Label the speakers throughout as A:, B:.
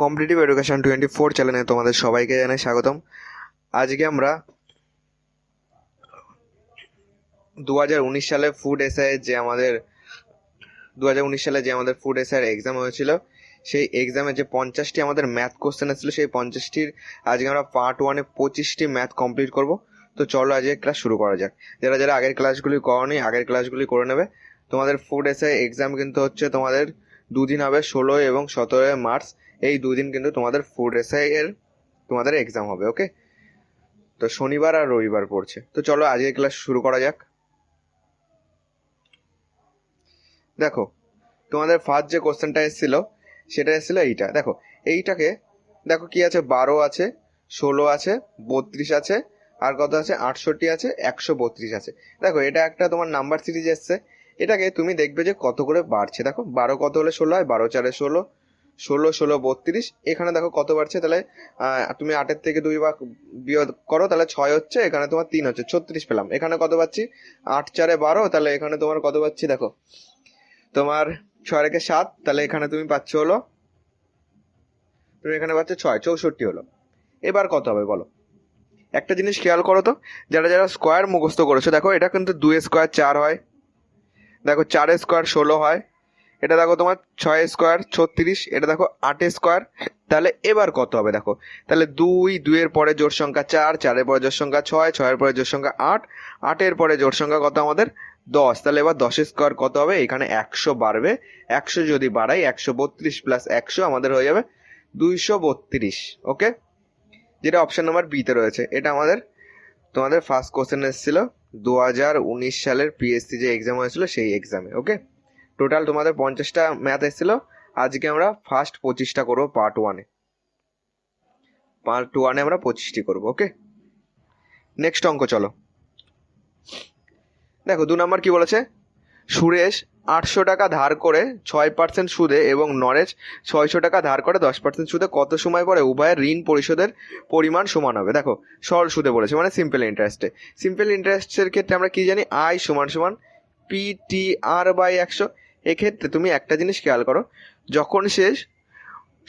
A: Competitive education 24 চ্যানেলে তোমাদের সবাইকে জানাই স্বাগতম। আজকে আমরা 2019 সালে ফুড এসআই যে আমাদের 2019 সালে যে আমাদের ফুড এসআইয়ের এক্সাম হয়েছিল, সেই এক্সামে যে 50টি আমাদের ম্যাথ কোশ্চেন এসেছিলো, সেই 50টির আজকে আমরা পার্ট 1-এ 25টি ম্যাথ কমপ্লিট করব। তো চলো আজকে ক্লাস শুরু করা যাক। যারা যারা আগের ক্লাসগুলি করোনি, আগের ক্লাসগুলি করে নেবে। তোমাদের ফুড এসআই এক্সাম কিন্তু হচ্ছে তোমাদের দুদিন হবে, 16 এবং 17 মার্চ। এই দুদিন কিন্তু তোমাদের ফুড এসআই এর তোমাদের এক্সাম হবে। ওকে, তো শনিবার আর রবিবার পড়ছে। তো চলো আজকে ক্লাস শুরু করা যাক। দেখো, তোমাদের ফার্স্ট যে কোশ্চেনটা এসেছিল সেটা এসেছিল এইটা। দেখো এইটাকে, দেখো কি আছে, 12 আছে, 16 আছে, 32 আছে, আর কত আছে, 68 আছে, 132 আছে। দেখো এটা একটা তোমার নাম্বার সিরিজ এসছে। এটাকে তুমি দেখবে যে কত করে বাড়ছে। দেখো 12 কত হলে 16 হয়, 12 4 16, 16 16 32। এখানে দেখো কত বাড়ছে, তাহলে তুমি 8-এর থেকে 2 বিয়োগ করো, তাহলে 6 হচ্ছে, এখানে তোমার 3 হচ্ছে, 36 পেলাম। এখানে কত পাচ্ছি, 8 4 12, তাহলে এখানে তোমার কত পাচ্ছি, দেখো তোমার 6 রেখে 7, তাহলে এখানে তুমি পাচ্ছ হলো, তুমি এখানে পাচ্ছ 6, 64 হলো। এবার কত হবে বলো? একটা জিনিস খেয়াল করো তো, যারা যারা স্কোয়ার মুখস্থ করেছো, দেখো এটা কিন্তু 2 স্কোয়ার 4 হয়, দেখো 4 স্কোয়ার 16 হয়, এটা দেখো তোমার 6 স্কোয়ার 36, এটা দেখো 8 স্কোয়ার। তাহলে এবার কত হবে দেখো, তাহলে 2 এর পরে জোড় সংখ্যা 4, 4 এর পরে জোড় সংখ্যা 6, 6 এর পরে জোড় সংখ্যা 8, 8 এর পরে জোড় সংখ্যা কত আমাদের 10। তাহলে এবার 10 স্কোয়ার কত হবে, এখানে 100 বাড়বে। 100 যদি বাড়াই, 132 প্লাস 100 আমাদের হয়ে যাবে 232। ওকে, যেটা অপশন নাম্বার বিতে রয়েছে। এটা আমাদের তোমাদের ফার্স্ট কোশ্চেন এসেছিল 2019 সালের পিএসসি যে এক্সাম হয়েছিল সেই এক্সামে। ওকে, টোটাল তোমাদের 50টা ম্যাথ এসেছিল। আজকে আমরা ফার্স্ট 25টা করবো পার্ট 1-এ। পার্ট 1-এ আমরা 25টি করবো। ওকে, নেক্সট অঙ্ক চলো। দেখো 2 নম্বর কি বলেছে, সুরেশ 800 টাকা ধার করে 6% সুদে এবং নরেশ 600 টাকা ধার করে 10% সুদে কত সময় পরে উভয়ের ঋণ পরিশোধের পরিমাণ সমান হবে। দেখো সরল সুদে বলেছে, মানে সিম্পল ইন্টারেস্টে। সিম্পল ইন্টারেস্টের ক্ষেত্রে আমরা কি জানি, আই সমান সমান PTR/100। এক্ষেত্রে তুমি একটা জিনিস খেয়াল করো, যখন সে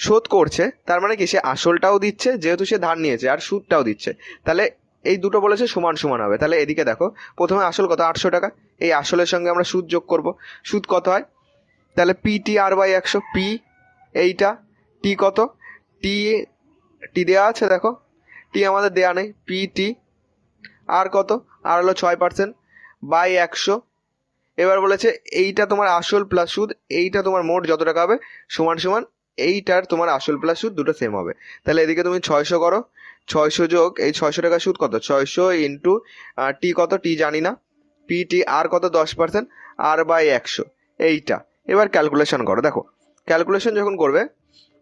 A: শোধ করছে তার মানে কি, সে আসলটাও দিচ্ছে যেহেতু সে ধার নিয়েছে, আর সুদটাও দিচ্ছে, তাহলে এই দুটো বলেছে সমান সমান হবে। তাহলে এদিকে দেখো, প্রথমে আসল কত, 800 টাকা, এই আসলের সঙ্গে আমরা সুদ যোগ করব। সুদ কত হয়, তাহলে PTR/100, পি এইটা, টি কত, টি টি দেওয়া আছে, দেখো টি আমাদের দেওয়া নেই, পিটি, আর কত, আর হলো 6% বাই 100। এবার বলেছে এইটা তোমার আসল প্লাস সুদ, এইটা তোমার মোট যত টাকা হবে সমান সমান এইটার তোমার আসল প্লাস সুদ দুটো সেম হবে। তাহলে এদিকে তুমি 600 করো, 600 যোগ এই 600 টাকা সুদ কত, 600 ইন্টু টি কত, টি জানি না, পিটি আর কত 10%, R/100 এইটা। এবার ক্যালকুলেশন করো। দেখো ক্যালকুলেশন যখন করবে,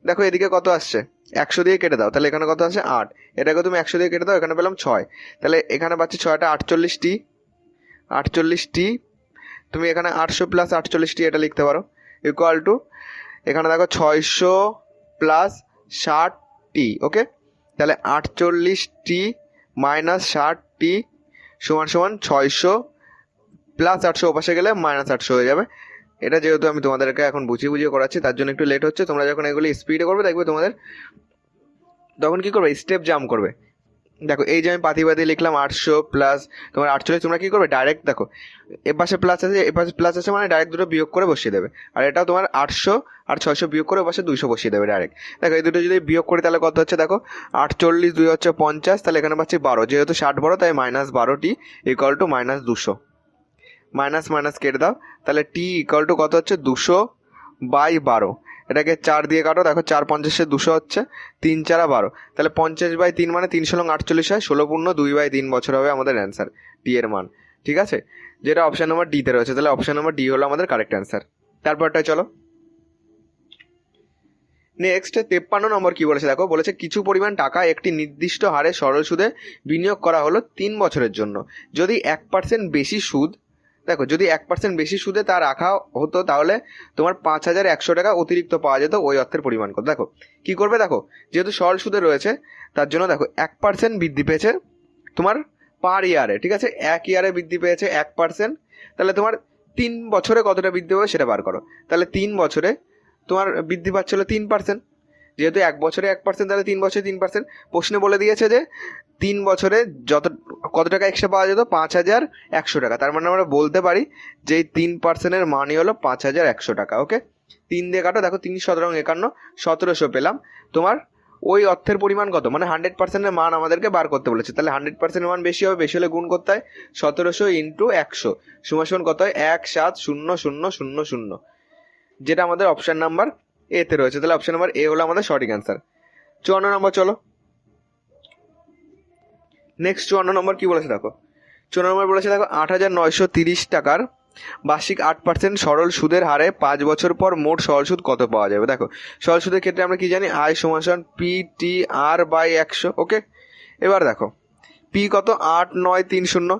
A: দেখো এদিকে কত আসছে, 100 দিয়ে কেটে দাও, তাহলে এখানে কত আসছে 8, এটাকে তুমি 100 দিয়ে কেটে দাও, এখানে পেলাম 6, তাহলে এখানে পাচ্ছি 6টা 48টি, 48টি। তুমি এখানে 800 প্লাস 48টি এটা লিখতে পারো, ইকুয়াল টু এখানে দেখো 600 প্লাস 60টি। ওকে, তাহলে 48টি মাইনাস 60টি সমান সমান 600 প্লাস 800 ওপাশে গেলে মাইনাস 800 হয়ে যাবে। এটা যেহেতু আমি তোমাদেরকে এখন বুঝিয়ে বুঝিয়ে করাচ্ছি, তার জন্য একটু লেট হচ্ছে। তোমরা যখন এগুলি স্পিডে করবে দেখবে তোমাদের তখন কি করবে, স্টেপ জাম্প করবে। দেখো এই যে আমি পাতি লিখলাম 800 প্লাস তোমার 48, তোমরা কি করবে, ডাইরেক্ট দেখো এ পাশে প্লাস আছে, এ পাশে প্লাস আছে, মানে ডাইরেক্ট দুটো বিয়োগ করে বসিয়ে দেবে। আর এটাও তোমার 800 আর 600 বিয়োগ করে পাশে 200 বসিয়ে দেবে ডাইরেক্ট। দেখো এই দুটো যদি বিয়োগ করি তাহলে কত হচ্ছে, দেখো 48 2 হচ্ছে 50, তাহলে এখানে পাচ্ছি 12, যেহেতু 60 বড় তাই -12টি ইকুয়াল টু -200। মাইনাস মাইনাস কেটে দাও, তাহলে টি ইকুয়াল টু কত হচ্ছে, 200/12। এটাকে 4 দিয়ে কাটো, দেখো 4 50 200 হচ্ছে, 3 4 12, তাহলে 50/3 মানে 3 × 48 হয়, 16 পূর্ণ 2/3 বছর হবে আমাদের অ্যান্সার, টি এর মান। ঠিক আছে, যেটা অপশন নাম্বার ডিতে রয়েছে, তাহলে অপশন নাম্বার ডি হলো আমাদের কারেক্ট অ্যান্সার। তারপরটা চলো নেক্সট। 53 নম্বর কি বলেছে, দেখো বলেছে কিছু পরিমাণ টাকা একটি নির্দিষ্ট হারে সরল সুদে বিনিয়োগ করা হলো 3 বছরের জন্য। যদি 1% বেশি সুদ, দেখো যদি 1% বেশি সুদে তা রাখা হতো তাহলে তোমার 5100 টাকা অতিরিক্ত পাওয়া যেত। ওই অর্থের পরিমাণ কত, দেখো কি করবে, দেখো যেহেতু সরল সুদে রয়েছে তার জন্য দেখো 1% বৃদ্ধি পেয়েছে তোমার পার ইয়ারে। ঠিক আছে, এক ইয়ারে বৃদ্ধি পেয়েছে 1%, তাহলে তোমার 3 বছরে কতটা বৃদ্ধি হবে সেটা বার করো। তাহলে 3 বছরে তোমার বৃদ্ধি পাচ্ছিল 3%, যেহেতু 1 বছরে 1%, তাহলে 3 বছরে 3%। প্রশ্নে বলে দিয়েছে যে 3 বছরে কত টাকা এক্সট্রা পাওয়া যেত, 5,100 টাকা। তার মানে আমরা বলতে পারি যে এই 3%-এর মানই হলো 5,100 টাকা। ওকে, 3 দিয়ে কাটো, দেখো 3 17 51, 1700 পেলাম। তোমার ওই অর্থের পরিমাণ কত, মানে 100%-এর মান আমাদেরকে বার করতে বলেছে। তাহলে 100%-এর মান বেশি হবে, বেশি হলে গুণ করতে হয়। 1700 ইন্টু 100 সমান কত হয়, 170000, যেটা আমাদের অপশান নাম্বার এতে রয়েছে। তাহলে অপশান নাম্বার এ হলো আমাদের সঠিক অ্যান্সার। 54 নম্বর চলো। নেক্সট 54 নম্বর কি বলেছে দেখো। 54 নম্বর বলেছে দেখো, 8,930 টাকার বার্ষিক 8% সরল সুদের হারে 5 বছর পর মোট সরল সুদ কত পাওয়া যাবে। দেখো, সরল সুদের ক্ষেত্রে আমরা কি জানি, আই সমান PTR/100। ওকে, এবার দেখো পি কত, 8,930,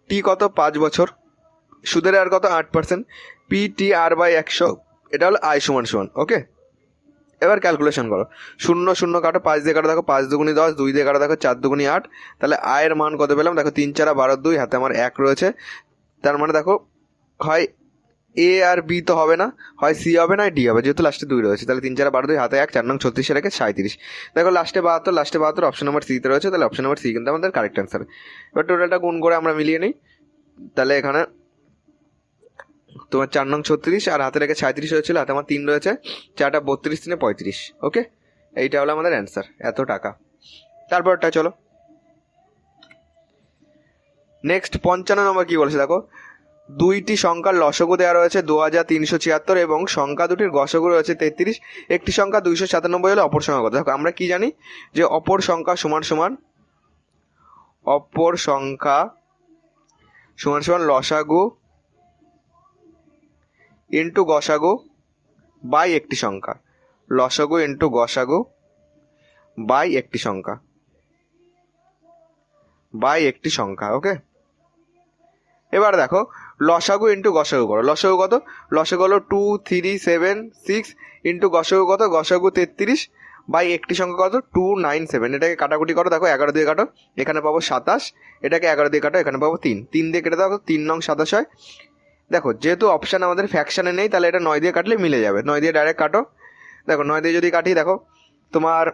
A: টি কত 5 বছর, সুদের হার কত 8%, PTR/100, এটা হলো আই সমান। ওকে, এবার ক্যালকুলেশন করো, 0 0 কাটো, 5 দিয়ে কাটো, দেখো 5 দুগুণি 10, 2 দিয়ে কাটো, দেখো 4 দুগুণি 8। তাহলে আয়ের মান কত পেলাম, দেখো 3 4 12 2, হাতে আমার 1 রয়েছে। তার মানে দেখো হয় এ আর বি তো হবে না, হয় সি হবে না, ডি হবে, যেহেতু লাস্টে 2 রয়েছে। তাহলে 3 4 12 2, হাতে 1, 4 নং 36 রেখে 37। দেখো লাস্টে 72, অপশন নাম্বার সিতে রয়েছে। তাহলে অপশন নাম্বার সি কিন্তু আমাদের কারেক্ট অ্যান্সার। এবার টোটালটা গুণ করে আমরা মিলিয়ে নিই। তাহলে এখানে তোমার 4 নং 36 আর হাতে রেখে 37 হয়েছিল, হাতে আমার 3 রয়েছে, 4টা 32, 3 35। ওকে, এইটা হলো আমাদের অ্যান্সার, এত টাকা। তারপরটা চলো। নেক্সট 55 নম্বর কি বলেছে দেখো, দুইটি সংখ্যার লসগু দেওয়া রয়েছে 2376 এবং সংখ্যা দুটির গসগু রয়েছে 33। একটি সংখ্যা 297 হলে অপর সংখ্যা কত। দেখো আমরা কি জানি যে অপর সংখ্যা সমান লসাগু ইন্টু গসাগু বাই একটি সংখ্যা, লসাগু ইন্টু গসাগু বাই একটি সংখ্যা। ওকে, এবার দেখো লসাগু ইন্টু গসাগু করো। লসাগু কত, লসাগু হলো 2 3 7 6 ইন্টু গসাগু কত, গসাগু 33 বাই একটি সংখ্যা কত, 297। এটাকে কাটাকুটি করো, দেখো 11 দিয়ে কাটো, এখানে পাবো 27, এটাকে 11 দিয়ে কাটো, এখানে পাবো 3, 3 দিয়ে কেটে দাও, 3 নং 27 হয়। দেখো যেহেতু অপশান আমাদের ফ্যাকশানে নেই, তাহলে এটা 9 দিয়ে কাটলে মিলে যাবে। 9 দিয়ে ডাইরেক্ট কাটো, দেখো 9 দিয়ে যদি কাটি, দেখো তোমার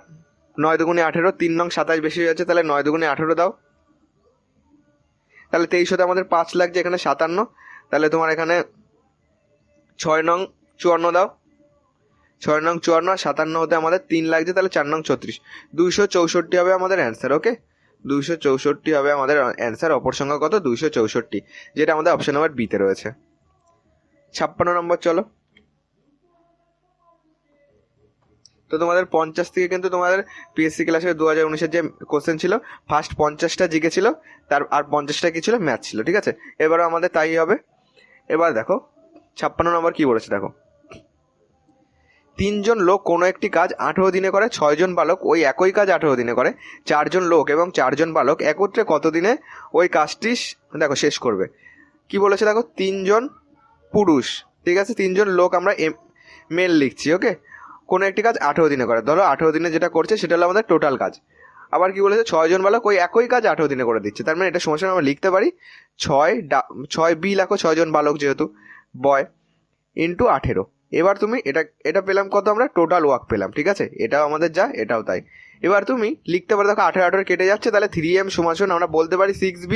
A: 9 দুগুণে 18, 3 নং 27 বেশি হয়ে যাচ্ছে, তাহলে 9 দুগুণে 18 দাও। তাহলে 23 হতে আমাদের 5 লাগছে, এখানে 57, তাহলে তোমার এখানে 6 নং 54 দাও, 6 নং 54 আর 57 হতে আমাদের 3 লাগছে, তাহলে 4 নং 36, 264 হবে আমাদের অ্যান্সার। ওকে, 264 হবে আমাদের অ্যান্সার। অপর সংখ্যা কত, 264, যেটা আমাদের অপশন নাম্বার বিতে রয়েছে। 56 নম্বর চলো। তো তোমাদের 50 থেকে কিন্তু তোমাদের পিএসসি ক্লাসে 2019-এর যে কোশ্চেন ছিল, ফার্স্ট 50টা জিকে ছিল, আর 50টা কি ছিল, ম্যাথ ছিল। ঠিক আছে, এবারও আমাদের তাই হবে। এবার দেখো 56 নম্বর কি বলেছে দেখো, 3 জন লোক কোনো একটি কাজ 18 দিনে করে, 6 জন বালক ওই একই কাজ 18 দিনে করে, 4 জন লোক এবং 4 জন বালক একত্রে কত দিনে ওই কাজটি দেখো শেষ করবে। কি বলেছে দেখো, 3 জন পুরুষ, ঠিক আছে, 3 জন লোক আমরা মেল লিখছি। ওকে, কোনো একটি কাজ 18 দিনে করে, ধরো 18 দিনে যেটা করছে সেটা হলো আমাদের টোটাল কাজ। আবার কি বলেছে, 6 জন বালক ওই একই কাজ 18 দিনে করে দিচ্ছে। তার মানে এটা সমস্যা আমরা লিখতে পারি 6 বি লেখো, 6 জন বালক যেহেতু বয়, ইন্টু 18। এবার তুমি এটা পেলাম কত, আমরা টোটাল ওয়ার্ক পেলাম। ঠিক আছে, এটাও আমাদের যা, এটাও তাই। এবার তুমি লিখতে পারো, দেখো 18 কেটে যাচ্ছে, তাহলে 3m সমান আমরা বলতে পারি 6b।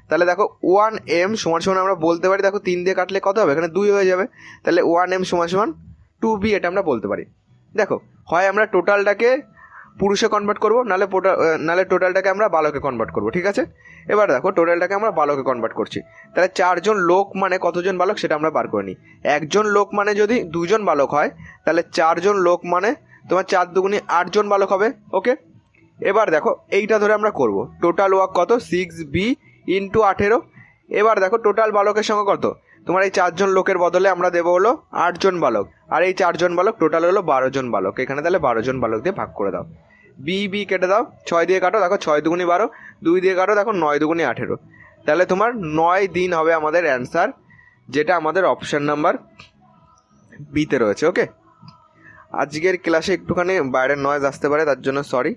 A: তাহলে দেখো 1m সমান আমরা বলতে পারি, দেখো 3 দিয়ে কাটলে কত হবে, এখানে 2 হয়ে যাবে, তাহলে 1m সমান 2b, এটা আমরা বলতে পারি। দেখো হয় আমরা টোটালটাকে পুরুষে কনভার্ট করবো, নাহলে টোটালটাকে আমরা বালকে কনভার্ট করবো। ঠিক আছে, এবার দেখো টোটালটাকে আমরা বালকে কনভার্ট করছি। তাহলে 4 জন লোক মানে কতজন বালক সেটা আমরা বার করে নিই। 1 জন লোক মানে যদি 2 জন বালক হয়, তাহলে 4 জন লোক মানে তোমার 4 দুগুণে 8 জন বালক হবে। ওকে, এবার দেখো এইটা ধরে আমরা করব, টোটাল ওয়ার্ক কত, 6b ইন্টু 18। এবার দেখো টোটাল বালকের সংখ্যা কত, তোমার এই 4 জন লোকের বদলে আমরা দেবো হলো 8 জন বালক, আর এই 4 জন বালক টোটাল হলো 12 জন বালক। এখানে তাহলে 12 জন বালক দিয়ে ভাগ করে দাও। বি কেটে দাও, 6 দিয়ে কাটো, দেখো 6 দুগুণি 12, 2 দিয়ে কাটো, দেখো 9 দুগুণি 18। তাহলে তোমার 9 দিন হবে আমাদের অ্যান্সার, যেটা আমাদের অপশান নাম্বার বিতে রয়েছে। ওকে, আজকের ক্লাসে একটুখানি বাইরের নয়েজ আসতে পারে, তার জন্য সরি।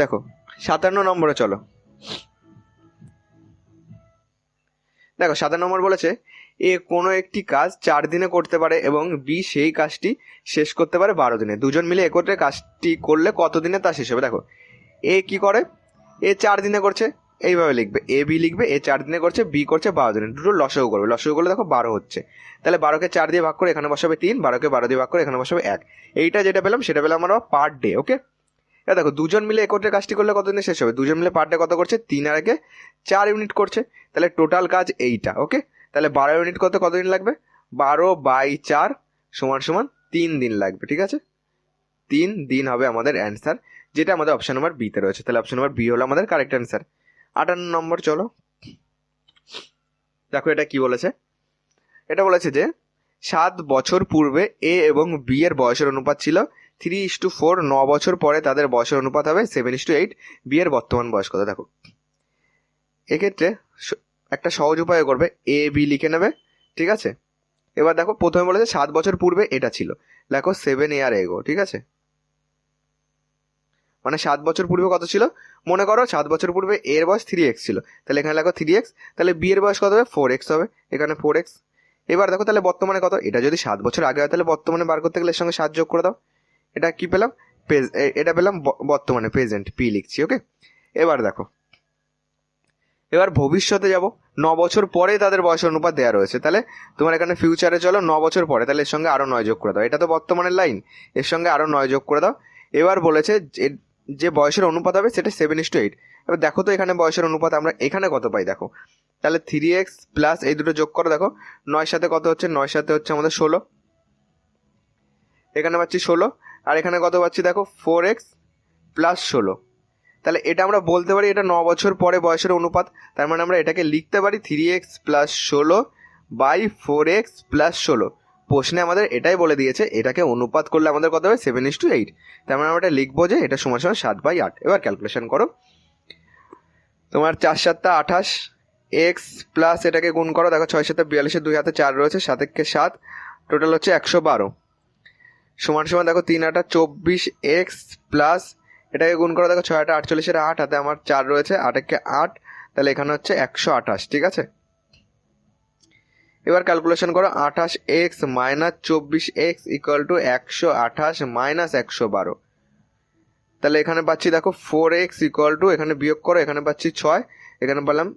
A: দেখো 57 নম্বরে চলো। দেখো 57 নম্বর বলেছে, এ কোনো একটি কাজ 4 দিনে করতে পারে এবং বি সেই কাজটি শেষ করতে পারে 12 দিনে। দুজন মিলে একত্রে কাজটি করলে কত দিনে তা শেষ হবে? দেখো, এ কি করে, এ 4 দিনে করছে, এইভাবে লিখবে, এ বি লিখবে, এ 4 দিনে করছে, বি করছে 12 দিনে, দুটো লসাগু করবে, লসাগু করলে দেখো 12 হচ্ছে, তাহলে 12কে 4 দিয়ে ভাগ করে এখানে বসাবে 3, 12কে 12 দিয়ে ভাগ করে এখানে বসাবে 1। এইটা যেটা পেলাম সেটা পেলাম আমরা পার ডে। ওকে, এবার দেখো দুজন মিলে একত্রে কাজটি করলে কত দিনে শেষ হবে? দুজন মিলে পার ডে কত করছে? 3 আর 1 4 ইউনিট করছে, তাহলে টোটাল কাজ এইটা। ওকে, তাহলে 12 ইউনিট করতে কত দিন লাগবে? 12/4 = 3 দিন লাগবে। ঠিক আছে, 3 দিন হবে আমাদের অ্যান্সার, যেটা আমাদের অপশন নাম্বার বিতে রয়েছে। তাহলে অপশন নাম্বার বি হলো আমাদের কারেক্ট অ্যান্সার। 58 নম্বর চলো, দেখো এটা কি বলেছে। এটা বলেছে যে 7 বছর পূর্বে এ এবং বি এর বয়সের অনুপাত ছিল 3:4, 9 বছর পরে তাদের বয়সের অনুপাত হবে 7:8, বি এর বর্তমান বয়স কত? দেখো এক্ষেত্রে একটা সহজ উপায় করবে, এ বি লিখে নেবে। ঠিক আছে, এবার দেখো প্রথমে বলেছে 7 বছর পূর্বে এটা ছিল, দেখো 7 year ago। ঠিক আছে, মানে 7 বছর পূর্বে কত ছিল? মনে করো 7 বছর পূর্বে এর বয়স 3x ছিল, তাহলে এখানে লেখো 3x, তাহলে বি এর বয়স কত হবে? 4x হবে, এখানে 4x। এবার দেখো তাহলে বর্তমানে কত? এটা যদি 7 বছর আগে হয় তাহলে বর্তমানে বার করতে গেলে এর সঙ্গে 7 যোগ করে দাও। এটা কি পেলাম? এটা পেলাম বর্তমানে, প্রেজেন্ট, পি লিখছি। ওকে, এবার দেখো, এবার ভবিষ্যতে যাব, 9 বছর পরে তাদের বয়সের অনুপাত দেওয়া রয়েছে, তাহলে তোমার এখানে ফিউচারে চলো 9 বছর পরে, তাহলে এর সঙ্গে আরও 9 যোগ করে দাও। এটা তো বর্তমানের লাইন, এর সঙ্গে আরও 9 যোগ করে দাও। এবার বলেছে যে বয়সের অনুপাত হবে সেটা 7:8। এবার দেখো তো এখানে বয়সের অনুপাত আমরা এখানে কত পাই? দেখো তাহলে 3x প্লাস এই দুটো যোগ করো, দেখো 9 সাথে কত হচ্ছে? 9 সাথে হচ্ছে আমাদের 16, এখানে পাচ্ছি 16, আর এখানে কত পাচ্ছি? দেখো 4x প্লাস 16। তাহলে এটা আমরা বলতে পারি এটা 9 বছর পরে বয়সের অনুপাত, তার মানে আমরা এটাকে লিখতে পারি 3x প্লাস 16/4x প্লাস 16। প্রশ্নে আমাদের এটাই বলে দিয়েছে, এটাকে অনুপাত করলে আমাদের কত হবে? 7:8। তার মানে আমরা এটা লিখবো যে এটা সমান 7/8। এবার ক্যালকুলেশন করো, তোমার 4 7 28, এক্স প্লাস এটাকে গুণ করো, দেখো 6 7 42, 2 হাতে 4 রয়েছে, 7 1 7, টোটাল হচ্ছে 112, সমান দেখো 3 8 24, এক্স প্লাস এটাকে গুণ করো, দেখো 6 8 48, 8 হাতে আমার 4 রয়েছে, 8 1 8, তাহলে এখানে হচ্ছে 128। ঠিক আছে, এবার ক্যালকুলেশন করো, 28x minus 24x equal to 128 minus 112। তাহলে এখানে পাচ্ছি দেখো 4x ইকুয়াল টু, এখানে বিয়োগ করো, এখানে পাচ্ছি 6, এখানে পেলাম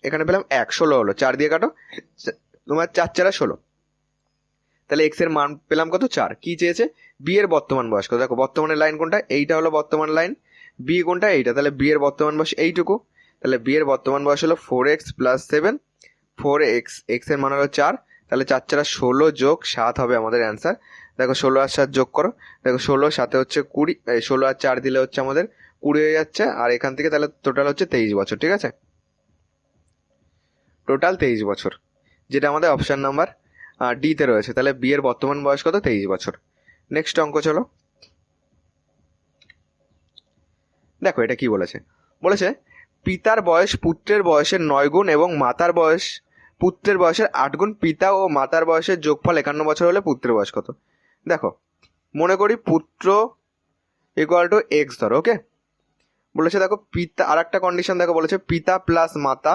A: 1, 16 হলো, 4 দিয়ে কাটো, তোমার 4 4 16, তাহলে এক্স এর মান পেলাম কত? 4। কি চেয়েছে? বি এর বর্তমান বয়স কত? দেখো বর্তমানের লাইন কোনটা? এইটা হলো বর্তমান লাইন, বি কোনটা? এইটা, তাহলে বি এর বর্তমান বয়স এইটুকু, তাহলে বি এর বর্তমান বয়স হলো 4x প্লাস 7, 4x, এক্স এর মান হলো 4, তাহলে 4 4 16 যোগ 7 হবে আমাদের অ্যান্সার। দেখো 16 আর 7 যোগ করো, দেখো 16 7 হচ্ছে 20, 16 আর 4 দিলে হচ্ছে আমাদের 20 হয়ে যাচ্ছে, আর এখান থেকে তাহলে টোটাল হচ্ছে 23 বছর। ঠিক আছে, টোটাল 23 বছর, যেটা আমাদের অপশান নাম্বার ডিতে রয়েছে। তাহলে বি এর বর্তমান বয়স কত? 23 বছর। নেক্সট অঙ্ক চলো, দেখো এটা কি বলেছে। বলেছে পিতার বয়স পুত্রের বয়সের 9 গুণ এবং মাতার বয়স পুত্রের বয়সের 8 গুণ, পিতা ও মাতার বয়সের যোগফল 51 বছর হলে পুত্রের বয়স কত? দেখো মনে করি পুত্র ইকুয়াল টু এক্স ধরো। ওকে, বলেছে দেখো পিতা, আর একটা কন্ডিশন দেখো, বলেছে পিতা প্লাস মাতা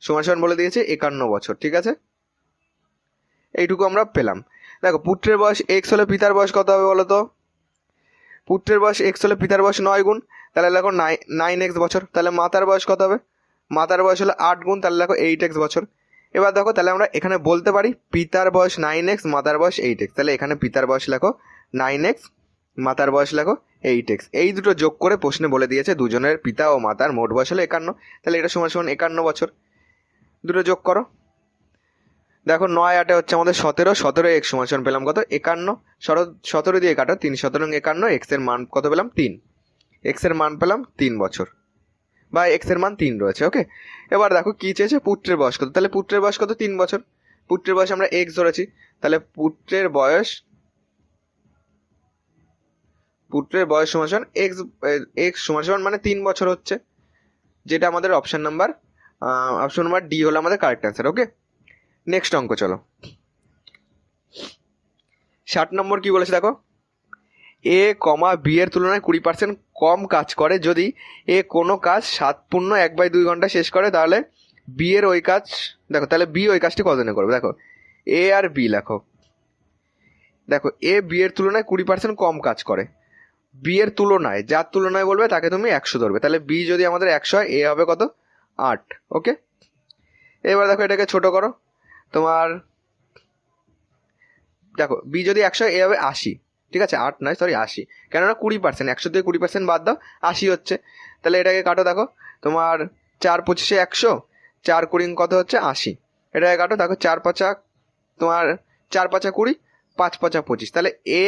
A: সমান বলে দিয়েছে 51 বছর। ঠিক আছে, এইটুকু আমরা পেলাম। দেখো পুত্রের বয়স এক্স হলে পিতার বয়স কত হবে বলো তো? পুত্রের বয়স এক্স হলে পিতার বয়স 9 গুণ, তাহলে দেখো 9x বছর। তাহলে মাতার বয়স কত হবে? মাতার বয়স হলো 8 গুণ, তাহলে দেখো 8x বছর। এবার দেখো তাহলে আমরা এখানে বলতে পারি পিতার বয়স 9x, মাতার বয়স 8x, তাহলে এখানে পিতার বয়স লেখো 9x, মাতার বয়স লেখো 8x। এই দুটো যোগ করে প্রশ্নে বলে দিয়েছে দুজনের পিতা ও মাতার মোট বয়স হলো 51, তাহলে এটা সমান 51 বছর। দুটো যোগ করো, দেখো 9 8 হচ্ছে আমাদের 17, 17x সমান পেলাম কত? 51, 17 দিয়ে কাটো, 3 17 51, এক্স এর মান কত পেলাম? 3, এক্স এর মান পেলাম 3 বছর, বা এক্স এর মান 3 রয়েছে। ওকে, এবার দেখো কি চেয়েছে? পুত্রের বয়স কত? তাহলে পুত্রের বয়স কত? 3 বছর। পুত্রের বয়স আমরা এক্স ধরেছি, তাহলে পুত্রের বয়স সমান এক্স সমান মানে 3 বছর হচ্ছে, যেটা আমাদের অপশন নাম্বার ডি হলো আমাদের কারেক্ট অ্যান্সার। ওকে, নেক্সট অঙ্ক চলো, 60 নম্বর কি বলেছে দেখো, এ কমা বি এর তুলনায় 20% কম কাজ করে যদি এ কোনো কাজ 7 পূর্ণ 1/2 ঘন্টা শেষ করে, তাহলে বি এর ওই কাজ দেখো, তাহলে বি ওই কাজটি কতজনে করবে? দেখো এ আর বি লেখো। দেখো এ বি এর তুলনায় 20% কম কাজ করে। বি এর তুলনায়, যার তুলনায় বলবে তাকে তুমি 100 ধরবে। তাহলে বি যদি আমাদের 100 হয়, এ হবে কত? 8। ওকে, এবার দেখো এটাকে ছোট করো। তোমার দেখো বি যদি 100 হয়, এ হবে 80। ঠিক আছে, 8 নয়, সরি 80, কেননা 20%, 100 থেকে 20% বাদ দাও, 80 হচ্ছে। তাহলে এটাকে কাটো। দেখো তোমার 4 25 100, 4 20 কত হচ্ছে? 80। এটাকে কাটো। দেখো 4 5 তোমার 4 5 20, 5 5 25। তাহলে এ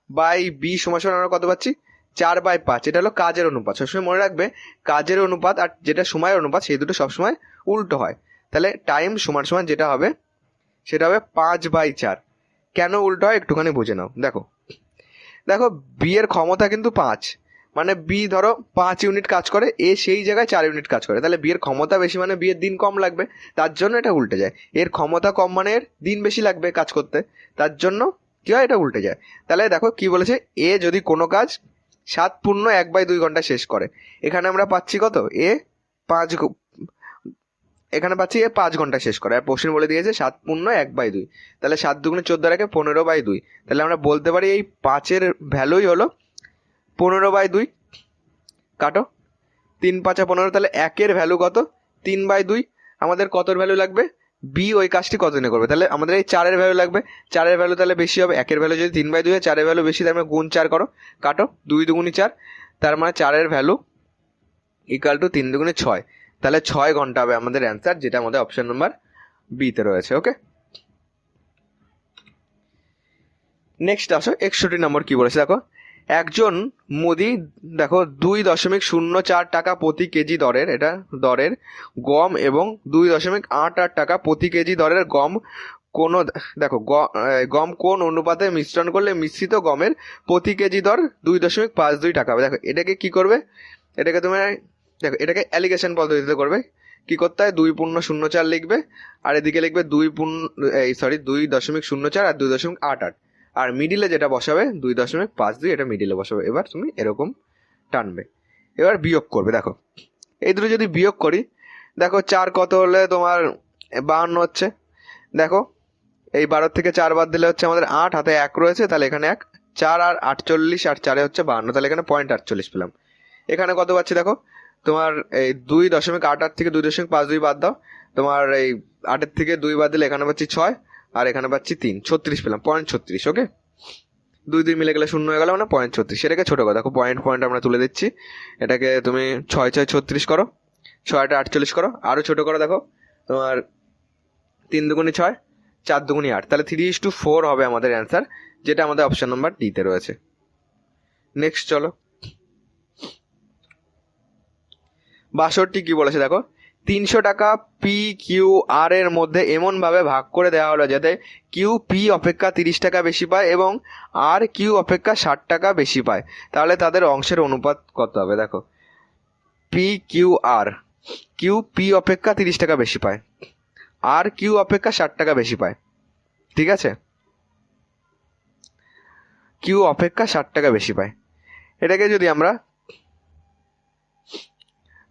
A: বাই বি সমান সমান আমরা কত পাচ্ছি? 4/5। এটা হলো কাজের অনুপাত। সবসময় মনে রাখবে, কাজের অনুপাত আর যেটা সময়ের অনুপাত, সেই দুটো সবসময় উল্টো হয়। তাহলে টাইম সমান সমান যেটা হবে সেটা হবে 5/4। কেন উল্টো হয় একটুখানি বুঝে নাও। দেখো দেখো বি এর ক্ষমতা কিন্তু 5, মানে বি ধরো 5 ইউনিট কাজ করে, এ সেই জায়গায় 4 ইউনিট কাজ করে। তাহলে বি এর ক্ষমতা বেশি মানে বি এর দিন কম লাগবে, তার জন্য এটা উল্টে যায়। এর ক্ষমতা কম মানে এর দিন বেশি লাগবে কাজ করতে, তার জন্য কি হয়? এটা উল্টে যায়। তাহলে দেখো কি বলেছে, এ যদি কোনো কাজ 7 পূর্ণ 1/2 ঘন্টা শেষ করে, এখানে আমরা পাচ্ছি কত? এ 5, এখানে পাচ্ছি এ 5 ঘন্টা শেষ করে। আর কোশ্চেন বলে দিয়েছে 7 পূর্ণ 1/2। তাহলে 7 দুগুণে 14 রাখে 15/2। তাহলে আমরা বলতে পারি এই 5-এর ভ্যালুই হলো 15/2। কাটো, 3 5 15। তাহলে 1-এর ভ্যালু কত? 3/2। আমাদের কতর ভ্যালু লাগবে? বি ওই কাজটি কত দিনে করবে? তাহলে আমাদের এই 4-এর ভ্যালু লাগবে। 4-এর ভ্যালু তাহলে বেশি হবে। 1-এর ভ্যালু যদি 3/2 হয়, 4-এর ভ্যালু বেশি, তার মানে গুণ 4 করো। কাটো, 2 2 4, তার মানে 4-এর ভ্যালু ইকাল টু 3 2 6। তাহলে 6 ঘন্টা হবে আমাদের অ্যান্সার, যেটা আমাদের অপশন নাম্বার বিতে রয়েছে। ওকে, নেক্সট আসো 61 নম্বর কি বলেছে দেখো। একজন মোদি দেখো 2.04 টাকা প্রতি কেজি দরের, এটা দরের গম এবং 2.88 টাকা প্রতি কেজি দরের গম কোনো, দেখো গম কোন অনুপাতে মিশ্রণ করলে মিশ্রিত গমের প্রতি কেজি দর 2.52 টাকা হবে। দেখো এটাকে কি করবে? এটাকে তুমি দেখো এটাকে অ্যালিগেশন পদ্ধতিতে করবে। কি করতে হয়? 2.04 লিখবে, আর এদিকে লিখবে 2.04 আর 2.88, আর মিডিলে যেটা বসাবে 2.52, এটা মিডিলে বসাবে। এবার তুমি এরকম টানবে, এবার বিয়োগ করবে। দেখো এই দুটো যদি বিয়োগ করি, দেখো 4 কত হলে তোমার 52 হচ্ছে। দেখো এই 12 থেকে 4 বাদ দিলে হচ্ছে আমাদের 8, হাতে 1 রয়েছে, তাহলে এখানে 1, 4 আর 48, আর 4 হচ্ছে 52, তাহলে এখানে 0.48 পেলাম। এখানে কত পাচ্ছি? দেখো তোমার এই 2.88 থেকে 2.52 বাদ দাও, তোমার এই 8-এর থেকে 2 বাদ দিলে এখানে পাচ্ছি 6, আর এখানে পাচ্ছি 3, 36 পেলাম, 0.36। ওকে, 2 2 মিলে গেলে 0 হয়ে গেল, মানে 0.36। সেটাকে ছোটো করো। দেখো পয়েন্ট আমরা তুলে দিচ্ছি। এটাকে তুমি 6 6 36 করো, 6 48 করো, আরও ছোটো করো। দেখো তোমার 3 2 6, 4 2 8, তাহলে 3:4 হবে আমাদের অ্যান্সার, যেটা আমাদের অপশন নাম্বার ডিতে রয়েছে। নেক্সট চলো 62 কি বলেছে দেখো। 300 টাকা পি কিউ আর এর মধ্যে এমনভাবে ভাগ করে দেওয়া হলো যাতে কিউ পি অপেক্ষা 30 টাকা বেশি পায় এবং আর কিউ অপেক্ষা 60 টাকা বেশি পায়। তাহলে তাদের অংশের অনুপাত কত হবে? দেখো P Q R, Q P অপেক্ষা 30 টাকা বেশি পায়, আর কিউ অপেক্ষা 60 টাকা বেশি পায়। ঠিক আছে, কিউ অপেক্ষা 60 টাকা বেশি পায়। এটাকে যদি আমরা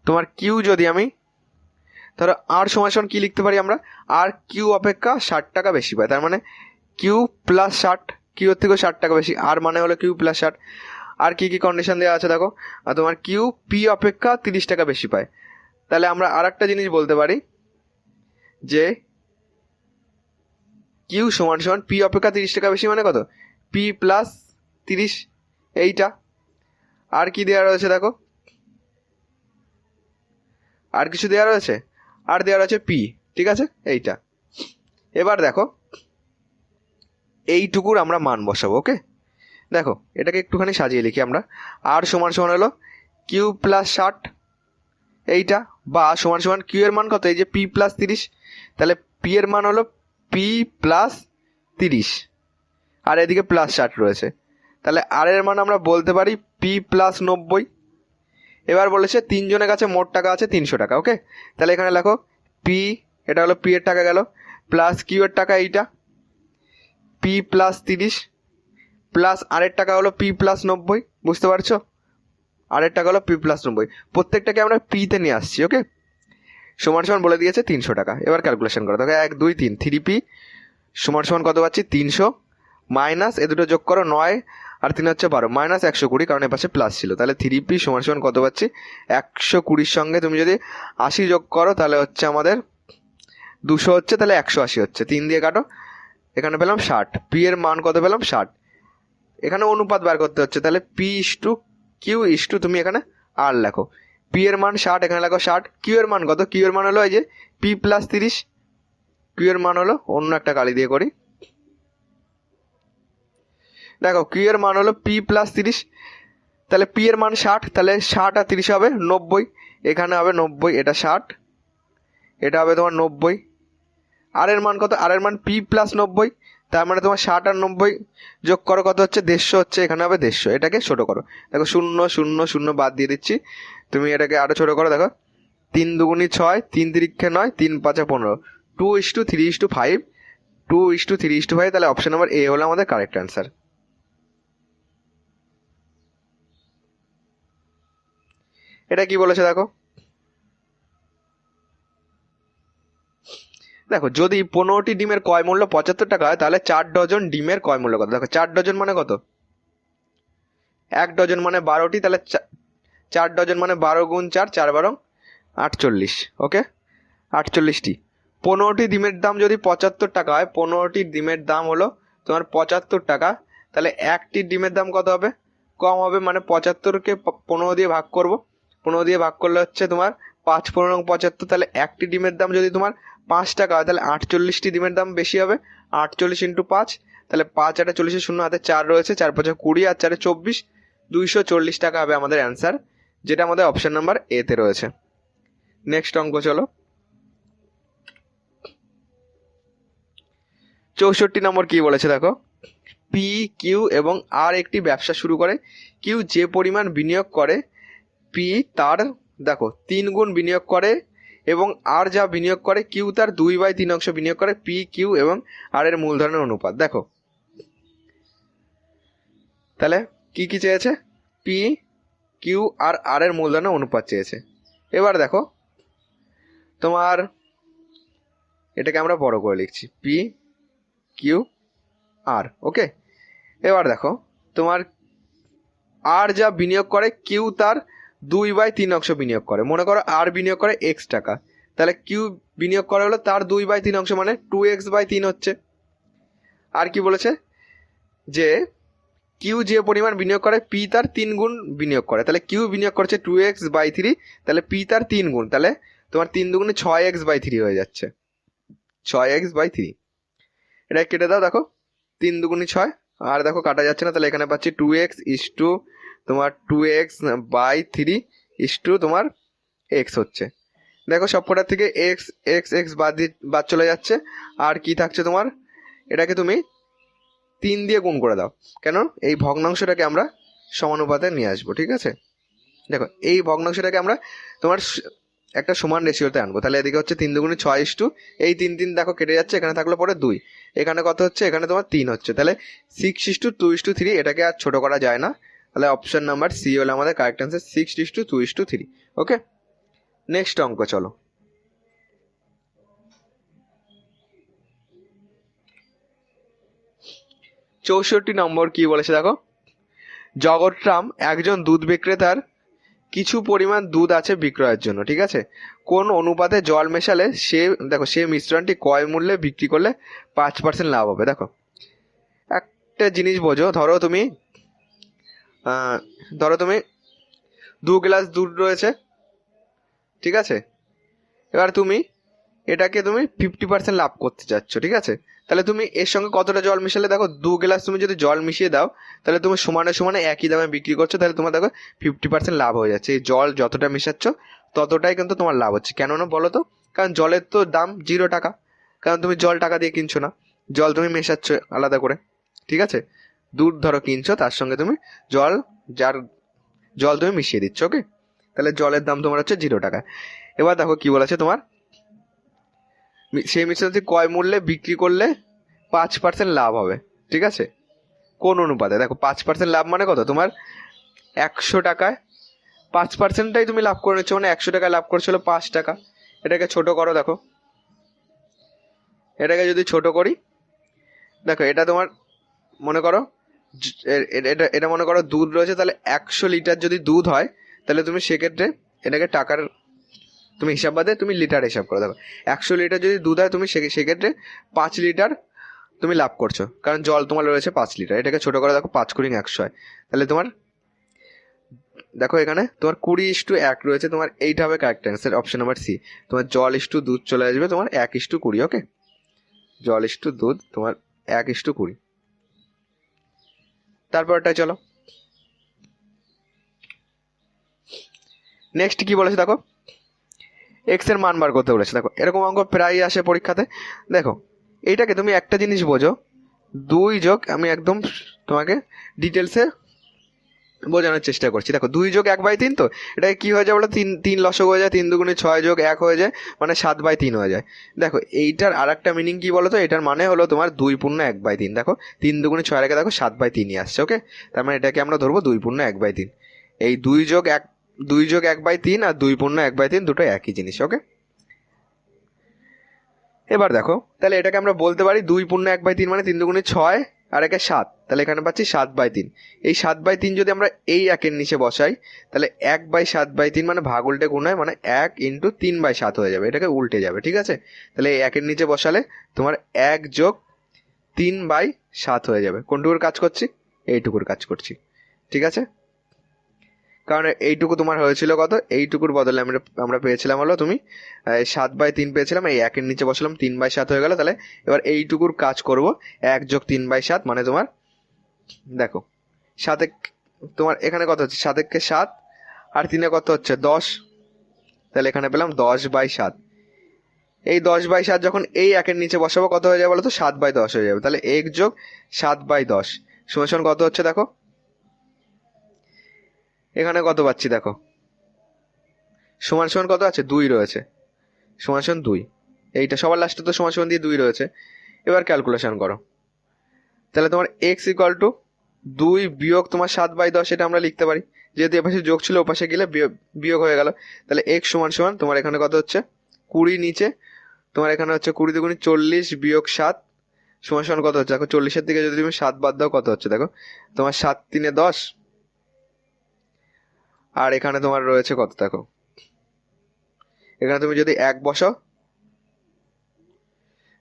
A: তোমার কিউ যদি আমি ধরো আর সমান সমান কি লিখতে পারি আমরা? আর কিউ অপেক্ষা 60 টাকা বেশি পায়, তার মানে কিউ প্লাস 60, কিউ এর থেকেও 60 টাকা বেশি, আর মানে হলো কিউ প্লাস 60। আর কি কি কন্ডিশন দেওয়া আছে দেখো, তোমার কিউ পি অপেক্ষা 30 টাকা বেশি পায়। তাহলে আমরা আর একটা জিনিস বলতে পারি যে কিউ সমান সমান পি অপেক্ষা 30 টাকা বেশি মানে কত? পি প্লাস 30, এইটা। আর কি দেওয়া রয়েছে দেখো, আর কিছু দেওয়া রয়েছে? আর দেওয়া রয়েছে পি। ঠিক আছে, এইটা। এবার দেখো এইটুকুর আমরা মান বসাবো। ওকে, দেখো এটাকে একটুখানি সাজিয়ে লিখি আমরা। আর সমান সমান হলো কিউ প্লাস 60, এইটা, বা সমান সমান কিউ এর মান কত? এই যে পি প্লাস 30, তাহলে পি এর মান হলো পি প্লাস 30, আর এদিকে প্লাস 60 রয়েছে, তাহলে আর এর মান আমরা বলতে পারি পি প্লাস 90। এবার বলেছে তিনজনের কাছে মোট টাকা আছে 300 টাকা। ওকে, তাহলে এখানে লেখো পি, এটা হলো পি এর টাকা গেল, প্লাস কিউ এর টাকা এইটা পি প্লাস 30, প্লাস আরের টাকা হলো পি প্লাস 90। বুঝতে পারছো? আরের টাকা হলো পি প্লাস 90। প্রত্যেকটাকে আমরা পিতে নিয়ে আসছি। ওকে, সমান সমান বলে দিয়েছে 300 টাকা। এবার ক্যালকুলেশন করো, দেখো 1 2 3, 3p সমান সমান কত পাচ্ছি 300, মাইনাস এ দুটো যোগ করো 9 আর 3 হচ্ছে 12, মাইনাস 120, কারণ এর পাশে প্লাস ছিল। তাহলে 3p সমান সমান কত পাচ্ছি 120 সঙ্গে তুমি যদি 80 যোগ করো তাহলে হচ্ছে আমাদের 200 হচ্ছে, তাহলে 180 হচ্ছে। 3 দিয়ে কাটো, এখানে পেলাম 60। পি এর মান কত পেলাম 60। এখানে অনুপাত বার করতে হচ্ছে, তাহলে পি ইস্টু কিউ ইস্টু তুমি এখানে আর লেখো। পি এর মান 60, এখানে লেখো 60। কিউ এর মান কত, কিউ এর মান হলো এই যে পি প্লাস 30। কিউ এর মান হলো, অন্য একটা কালি দিয়ে করি, দেখো কিউ এর মান হলো পি প্লাস 30। তাহলে পি এর মান 60, তাহলে 60 আর 30 হবে 90, এখানে হবে 90, এটা 60, এটা হবে তোমার 90। আর এর মান কত, আর এর মান পি প্লাস 90, তার মানে তোমার 60 আর 90 যোগ করো কত হচ্ছে 150 হচ্ছে, এখানে হবে 150। এটাকে ছোট করো, দেখো 0 0 0 বাদ দিয়ে দিচ্ছি, তুমি এটাকে আরো ছোট করো, দেখো 3 দুগুনি 6, 3 তিরিক্ষে 9, 3 5 15, 2:3:5, 2:3:5। তাহলে অপশন নাম্বার এ হলো আমাদের কারেক্ট অ্যান্সার। এটা কি বলেছে দেখো, দেখো যদি 15টি ডিমের ক্রয় মূল্য 75 টাকা হয় তাহলে 4 ডজন ডিমের ক্রয় মূল্য কত। দেখো 4 ডজন মানে কত, 1 ডজন মানে 12টি, তাহলে 4 ডজন মানে 12 গুণ 4, 4 12 48, ওকে 48টি। 15টি ডিমের দাম যদি 75 টাকা হয়, 15টি ডিমের দাম হলো তোমার 75 টাকা, তাহলে একটি ডিমের দাম কত হবে, কম হবে, মানে 75কে 15 দিয়ে ভাগ করব, 15 দিয়ে ভাগ করলে হচ্ছে তোমার 5 15 75, তাহলে একটি ডিমের দাম যদি তোমার 5 টাকা হয় তাহলে 48টি ডিমের দাম বেশি হবে, 48 ইন্টু 5, তাহলে 5 আর 40 শূন্য হাতে 4 রয়েছে, 4 5 20 আর 4 24, 240 টাকা হবে আমাদের অ্যান্সার, যেটা আমাদের অপশন নাম্বার এতে রয়েছে। নেক্সট অঙ্ক চলো, 64 নম্বর কি বলেছে দেখো, পি কিউ এবং আর একটি ব্যবসা শুরু করে। কিউ যে পরিমাণ বিনিয়োগ করে পি তার দেখো 3 গুণ বিনিয়োগ করে, এবং আর যা বিনিয়োগ করে কিউ তার 2/3 অংশ বিনিয়োগ করে। পি কিউ এবং আর এর মূলধনের অনুপাত দেখো, তাহলে কি কি চেয়েছে, পি কিউ আর আর এর মূলধনের অনুপাত চেয়েছে। এবার দেখো তোমার এটাকে আমরা বড় করে লিখছি, পি কিউ আর, ওকে। এবার দেখো তোমার আর যা বিনিয়োগ করে কিউ তার 2/3 অংশ বিনিয়োগ করে। মনে করো আর বিনিয়োগ করে x টাকা, তাহলে কিউ বিনিয়োগ করা হলো তার 2/3 অংশ, মানে 2x/3 হচ্ছে। আর কি বলেছে যে কিউ যে পরিমাণ বিনিয়োগ করে পি তার 3 গুণ বিনিয়োগ করে, তাহলে কিউ বিনিয়োগ করছে 2x/3, তাহলে পি তার 3 গুণ, তাহলে তোমার 3 দুগুণে 6x/3 হয়ে যাচ্ছে, 6x/3। এটা কেটে দাও, দেখো 3 দুগুণে 6, আর দেখো কাটা যাচ্ছে না, তাহলে এখানে পাচ্ছি 2x ইস টু তোমার 2x/3 ইস টু তোমার x হচ্ছে। দেখো সবকটার থেকে x x x বাদ চলে যাচ্ছে, আর কি থাকছে তোমার, এটাকে তুমি 3 দিয়ে গুণ করে দাও, কেন এই ভগ্নাংশটাকে আমরা সমানুপাতে নিয়ে আসবো, ঠিক আছে। দেখো এই ভগ্নাংশটাকে আমরা তোমার একটা সমান রেশিওতে আনবো, তাহলে এদিকে হচ্ছে 3 দুগুণে 6 ইস টু এই 3 3 দেখো কেটে যাচ্ছে, এখানে থাকলো পরে 2, এখানে কত হচ্ছে, এখানে তোমার 3 হচ্ছে, তাহলে 6:2:3। এটাকে আর ছোট করা যায় না, তাহলে অপশন নাম্বার সি হলো আমাদের কারেক্ট অ্যান্সার, 6:2:3। ওকে, নেক্সট অঙ্ক চলো, চৌষট্টি নম্বর কি বলেছে দেখো, জগৎরাম একজন দুধ বিক্রেতার কিছু পরিমাণ দুধ আছে বিক্রয়ের জন্য, ঠিক আছে। কোন অনুপাতে জল মেশালে সে মিশ্রণটি ক্রয় মূল্যে বিক্রি করলে 5% লাভ হবে। দেখো একটা জিনিস বোঝো, ধরো তুমি 2 গ্লাস দুধ রয়েছে, ঠিক আছে। এবার তুমি এটাকে তুমি 50% লাভ করতে চাচ্ছ, ঠিক আছে। তাহলে তুমি এর সঙ্গে কতটা জল মিশালে, দেখো 2 গ্লাস তুমি যদি জল মিশিয়ে দাও তাহলে তুমি সমানে সমানে একই দামে বিক্রি করছো, তাহলে তোমার দেখো 50% লাভ হয়ে যাচ্ছে। এই জল যতটা মিশাচ্ছ ততটাই কিন্তু তোমার লাভ হচ্ছে। কেন না বলো তো, কারণ জলের তো দাম 0 টাকা, কারণ তুমি জল টাকা দিয়ে কিনছো না, জল তুমি মেশাচ্ছ আলাদা করে, ঠিক আছে। দুধ ধরো কিনছো, তার সঙ্গে তুমি জল তুমি মিশিয়ে দিচ্ছ, ওকে। তাহলে জলের দাম তোমার হচ্ছে 0 টাকা। এবার দেখো কি বলেছে তোমার, সেই মিশ্রণটি ক্রয় মূল্যে বিক্রি করলে 5% লাভ হবে, ঠিক আছে। কোন অনুপাতে, দেখো 5% লাভ মানে কত, তোমার 100 টাকায় 5%টাই তুমি লাভ করে নিচ্ছ, মানে 100 টাকায় লাভ করছিল 5 টাকা। এটাকে ছোট করো, দেখো এটাকে যদি ছোট করি, দেখো এটা তোমার মনে করো এটা এটা মনে করো দুধ রয়েছে, তাহলে 100 লিটার যদি দুধ হয় তাহলে তুমি সেক্ষেত্রে এটাকে টাকার তুমি হিসাব বাদে তুমি লিটার হিসাব করো। দেখো 100 লিটার যদি দুধ হয় তুমি সেক্ষেত্রে 5 লিটার তুমি লাভ করছো, কারণ জল তোমার রয়েছে 5 লিটার। এটাকে ছোট করে দেখো 5×100 হয়, তাহলে তোমার দেখো এখানে তোমার 20:1 রয়েছে, তোমার এইটা হবে correct answer, option number C. তোমার জল ইস্টু দুধ চলে আসবে তোমার 1:20। ওকে, জল ইস্টু দুধ তোমার 1:20। তারপরটা চলো, নেক্সট কি বলেছে দেখো, এক্স এর মান বার করতে বলেছে। দেখো এরকম অঙ্ক প্রায়ই আসে পরীক্ষাতে। দেখো এইটাকে তুমি একটা জিনিস বোঝো, 2 যোগ, আমি একদম তোমাকে ডিটেলসে বোঝানোর চেষ্টা করছি। দেখো 2+1/3, তো এটাকে কি হয়ে যায় বলো, 3 লসক হয়ে যায়, 3×2=6 যোগ 1 হয়ে যায়, মানে 7/3 হয়ে যায়। দেখো এইটার আর একটা মিনিং কি বলো তো, এটার মানে হলো তোমার 2×1/3। দেখো 3×2=6 রেখে দেখো 7/3 আসছে। ওকে, তার মানে এটাকে আমরা ধরবো 2×1/3। এই 2+1/3 আর 2×1/3 দুটো একই জিনিস। ওকে, এবার দেখো তাহলে এটাকে আমরা বলতে পারি 2×1/3 মানে 3×6 আর একে 7, তাহলে এখানে পাচ্ছি 7/3। এই 7/3 যদি আমরা এই 1-এর নিচে বসাই তাহলে 1/7/3 মানে ভাগ উল্টে গুণ হয়, মানে 1×3/7 হয়ে যাবে, এটাকে উল্টে যাবে। ঠিক আছে, তাহলে এই 1-এর নিচে বসালে তোমার 1+3/7 হয়ে যাবে। কোনটুকুর কাজ করছি, এইটুকুর কাজ করছি। ঠিক আছে, কারণ এইটুকু তোমার হয়েছিল কত, এইটুকুর বদলে আমরা পেয়েছিলাম হলো তুমি 7/3 পেয়েছিলাম, এই 1-এর নিচে বসালাম 3/7 হয়ে গেল। তাহলে এবার এইটুকুর কাজ করব, 1+3/7 মানে তোমার দেখো 7 তোমার এখানে কত হচ্ছে, 7 আর 3 কত হচ্ছে 10, তাহলে এখানে পেলাম 10/7। এই 10/7 যখন এই 1-এর নিচে বসাবো কত হয়ে যাবে বলো তো, 7/10 হয়ে যাবে। তাহলে 1+7/10 সমান কত হচ্ছে, দেখো এখানে কত পাচ্ছি, দেখো সমান কত আছে, 2 রয়েছে, সমান 2। এইটা সবার লাস্টে তো সমান দিয়ে 2 রয়েছে। এবার ক্যালকুলেশন করো, তাহলে তোমার x=2 বিয়োগ তোমার 7/10, এটা আমরা লিখতে পারি, যেহেতু এপাশে যোগ ছিল ওপাশে গেলে বিয়োগ হয়ে গেল। তাহলে x সমান তোমার এখানে কত হচ্ছে 20, নিচে তোমার এখানে হচ্ছে 20×2 40 বিয়োগ 7 সমান কত হচ্ছে, দেখো 40-এর দিকে যদি তুমি 7 বাদ দাও কত হচ্ছে, দেখো তোমার 7×3 = 10, আর এখানে তোমার রয়েছে কত, দেখো এখানে তুমি যদি 1 বসাও,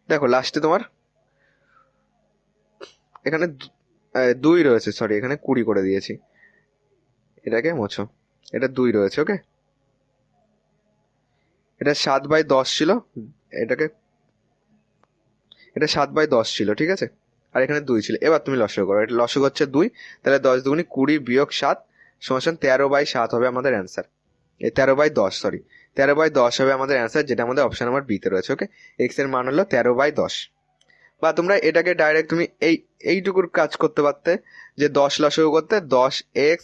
A: দেখো লাস্টে তোমার এখানে 2 রয়েছে, সরি এখানে 20 করে দিয়েছি, এটাকে মোছো, এটা 2 রয়েছে। ওকে, এটা 7/10 ছিল, এটাকে এটা 7/10 ছিল। ঠিক আছে, আর এখানে 2 ছিল। এবার তুমি লসগু করো, এটা লসগু হচ্ছে 2, তাহলে 10×2 = 20 বিয়োগ 7 সমান 13/7 হবে আমাদের অ্যান্সার। এই 13/10, সরি 13/10 হবে আমাদের অ্যান্সার, যেটা আমাদের অপশন নাম্বার বিতে রয়েছে। ওকে, এক্স এর মান হলো 13/10। বা তোমরা এটাকে ডাইরেক্ট তুমি এইটুকুর কাজ করতে পারতে, যে 10 লসগু করতে 10x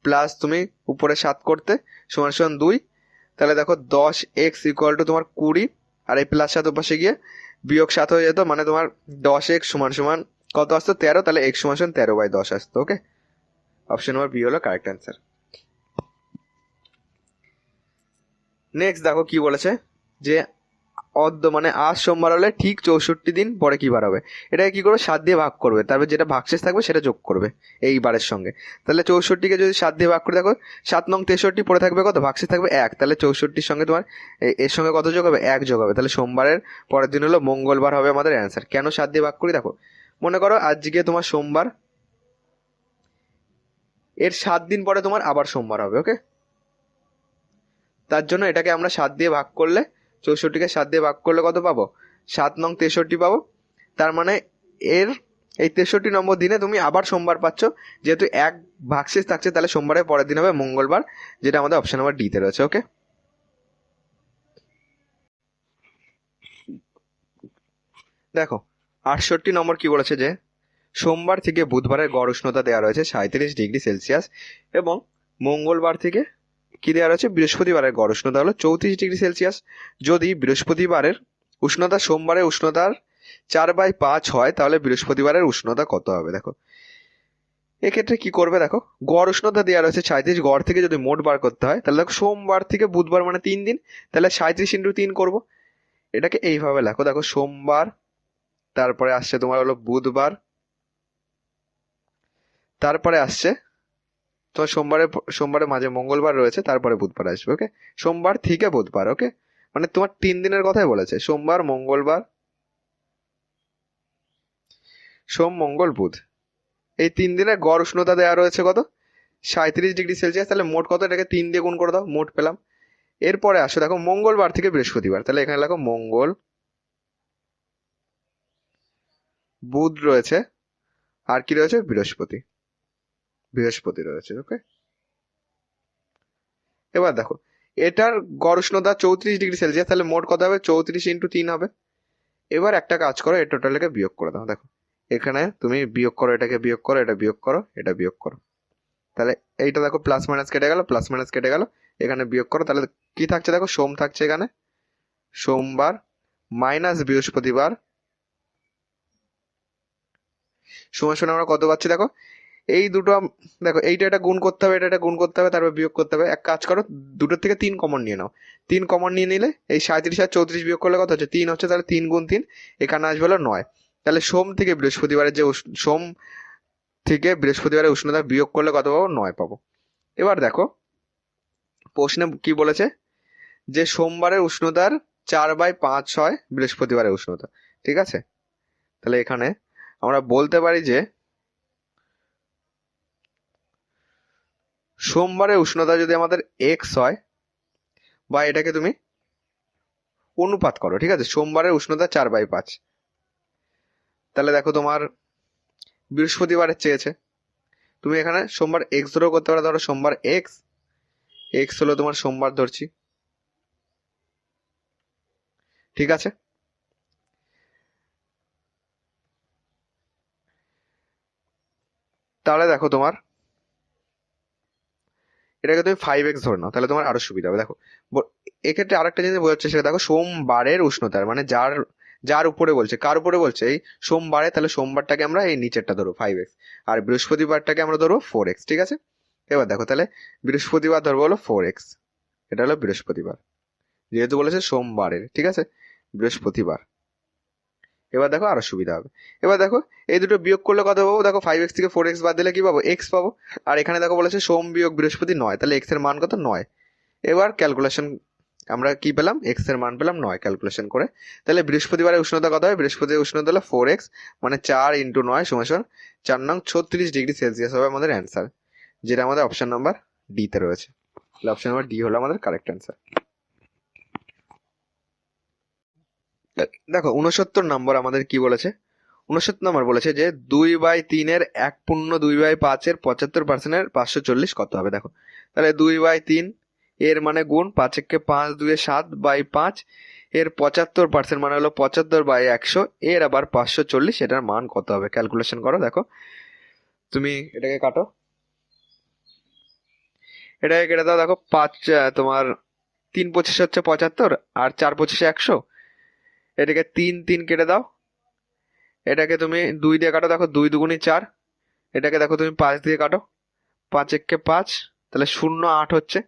A: প্লাস তুমি উপরে 7 করতে সমান 2, তাহলে দেখো 10x = তোমার 20, আর এই প্লাস 7 পাশে গিয়ে বিয়োগ 7 হয়ে যেত, মানে তোমার 10x সমান কত আসতো 13, তাহলে x সমান 13/10 আসতো। ওকে, অপশন নাম্বার বি হলো কারেক্ট অ্যান্সার। নেক্সট দেখো কি বলেছে, যে মানে আজ সোমবার হলে ঠিক 64 দিন পরে কি বার হবে। এটাকে কি করবে, 7 দিয়ে ভাগ করবে, তারপর যেটা ভাগশেষ থাকবে সেটা যোগ করবে এই বারের সঙ্গে। তাহলে 64কে যদি 7 দিয়ে ভাগ করে দেখো, 7×9 = 63, পরে থাকবে কত, ভাগশেষ থাকবে 1, তাহলে 64-র সঙ্গে তোমার এর সঙ্গে কত যোগ হবে, 1 যোগ হবে। তাহলে সোমবারের পরের দিন হলো মঙ্গলবার হবে আমাদের অ্যান্সার। কেন 7 দিয়ে ভাগ করি, দেখো মনে করো আজকে তোমার সোমবার, এর 7 দিন পরে তোমার আবার সোমবার হবে। ওকে, তার জন্য এটাকে আমরা 7 দিয়ে ভাগ করলে, 64কে 7 দিয়ে ভাগ করলে কত পাবো, 7×9 = 63 পাবো। তার মানে এর এই 63 নম্বর দিনে তুমি আবার সোমবার পাচ্ছ, যেহেতু 1 ভাগশেষ থাকছে, তাহলে সোমবারের পরের দিন হবে মঙ্গলবার, যেটা আমাদের অপশন নাম্বার ডিতে রয়েছে। ওকে, দেখো 68 নম্বর কি বলেছে, যে সোমবার থেকে বুধবারের গড় উষ্ণতা দেওয়া রয়েছে 37°C, এবং মঙ্গলবার থেকে কি দেওয়া রয়েছে, বৃহস্পতিবারের গড় উষ্ণতা হলো 34°C। যদি বৃহস্পতিবারের উষ্ণতা সোমবারের উষ্ণতার 4/5 হয়, তাহলে বৃহস্পতিবারের উষ্ণতা কত হবে। দেখো এক্ষেত্রে কি করবে দেখো, গড় উষ্ণতা দেওয়া রয়েছে 37, গড় থেকে যদি মোট বার করতে হয় তাহলে দেখো সোমবার থেকে বুধবার মানে 3 দিন, তাহলে 37 × 3 করবো। এটাকে এইভাবে লেখো, দেখো সোমবার, তারপরে আসছে তোমার হলো বুধবার, তারপরে আসছে তোমার সোমবারের মাঝে মঙ্গলবার রয়েছে, তারপরে বুধবার আসবে। ওকে, সোমবার থেকে বুধবার। ওকে, মানে তোমার 3 দিনের কথাই বলেছে, সোমবার, মঙ্গলবার, সোম, মঙ্গল, বুধ। এই 3 দিনের গড় উষ্ণতা দেওয়া রয়েছে কত, 37 ডিগ্রি সেলসিয়াস। তাহলে মোট কত, এটাকে 3 দিয়ে গুণ করে দাও, মোট পেলাম। এরপরে আসো দেখো মঙ্গলবার থেকে বৃহস্পতিবার, তাহলে এখানে লেখো মঙ্গল, বুধ রয়েছে, আর কি রয়েছে, বৃহস্পতি রয়েছে। ওকে, এবার দেখো এটার গড় উষ্ণতা 34 ডিগ্রি সেলসিয়াস, তাহলে মোট কত হবে, 34 × 3 হবে। এবার একটা কাজ করো, এর টোটালকে বিয়োগ করে দাও। দেখো এখানে তুমি বিয়োগ করো, এটাকে বিয়োগ করো, এটা বিয়োগ করো, এটা বিয়োগ করো, তাহলে এইটা দেখো প্লাস মাইনাস কেটে গেল, প্লাস মাইনাস কেটে গেল, এখানে বিয়োগ করো, তাহলে কি থাকছে দেখো, সোম থাকছে এখানে, সোমবার মাইনাস বৃহস্পতিবার সমান সমান আমরা কত পাচ্ছি দেখো, এই দুটো দেখো, এইটা এটা গুণ করতে হবে, এটা গুণ করতে হবে, তারপর বিয়োগ করতে হবে। এক কাজ করো, দুটোর থেকে 3 কমন নিয়ে নাও, 3 কমন নিয়ে নিলে এই 37 আর 34 বিয়োগ করলে কত হচ্ছে, 3 হচ্ছে, তাহলে 3 × 3 এখানে আসবে হলো 9। তাহলে সোম থেকে বৃহস্পতিবারের যে সোম থেকে বৃহস্পতিবারের উষ্ণতা বিয়োগ করলে কত পাবো, 9 পাবো। এবার দেখো প্রশ্নে কি বলেছে, যে সোমবারের উষ্ণতার 4/5 হয় বৃহস্পতিবারের উষ্ণতা। ঠিক আছে, তাহলে এখানে আমরা বলতে পারি যে সোমবারের উষ্ণতা যদি আমাদের এক্স হয়, বা এটাকে তুমি অনুপাত করো, ঠিক আছে, সোমবারের উষ্ণতা 4/5, তাহলে দেখো তোমার বৃহস্পতিবারের চেয়েছে, তুমি এখানে সোমবার এক্স ধরেও করতে পারো, ধরো সোমবার এক্স, এক্স হলো তোমার সোমবার ধরছি। ঠিক আছে, তাহলে দেখো তোমার এটাকে তুমি 5x ধরে নাও, তাহলে তোমার আরো সুবিধা হবে। দেখো এক্ষেত্রে আরেকটা জিনিস বোঝাচ্ছে, সেটা দেখো সোমবারের উষ্ণতার মানে যার যার উপরে বলছে, কার উপরে বলছে, এই সোমবারে, তাহলে সোমবারটাকে আমরা এই নিচেরটা ধরো 5x, আর বৃহস্পতিবারটাকে আমরা ধরবো 4x। ঠিক আছে, এবার দেখো তাহলে বৃহস্পতিবার ধরবো হলো 4x, এটা হলো বৃহস্পতিবার, যেহেতু বলেছে সোমবারের। ঠিক আছে, বৃহস্পতিবার। এবার দেখো আরো সুবিধা হবে। এবার দেখো এই দুটো বিয়োগ করলে কত পাবো, দেখো 5x থেকে 4x বাদ দিলে কি পাবো, x পাবো। আর এখানে দেখো বলেছে সোম বিয়োগ বৃহস্পতি 9, তাহলে x এর মান কত, 9। এবার ক্যালকুলেশন আমরা কি পেলাম, x এর মান পেলাম 9 ক্যালকুলেশন করে। তাহলে বৃহস্পতিবারের উষ্ণতা কত হয়, বৃহস্পতির উষ্ণতা হলো 4x, মানে 4 × 9 সমান 4 নং 36 ডিগ্রি সেলসিয়াস হবে আমাদের অ্যান্সার, যেটা আমাদের অপশন নাম্বার ডি তে রয়েছে। তাহলে অপশন নাম্বার ডি হলো আমাদের কারেক্ট অ্যান্সার। দেখো 69 নম্বর আমাদের কি বলেছে, 69 নম্বর বলেছে যে 2/3 1/2/5 75% 540 কত হবে। দেখো তাহলে 2/3 এর মানে গুণ 5 একে 5, 2 7/5, এর 75% মানে হলো 75/100, এর আবার 540, এটার মান কত হবে, ক্যালকুলেশন করো। দেখো তুমি এটাকে কাটো, এটাকে কেটে দাও, দেখো 5 তোমার 3×25 হচ্ছে 75, আর 4×25 100, এটাকে 3 কেটে দাও, এটাকে তুমি 2 দিয়ে কাটো, দেখো 2 2 4, এটাকে দেখো তুমি 5 দিয়ে কাটো, 5 একে 5, তাহলে 0 8 হচ্ছে,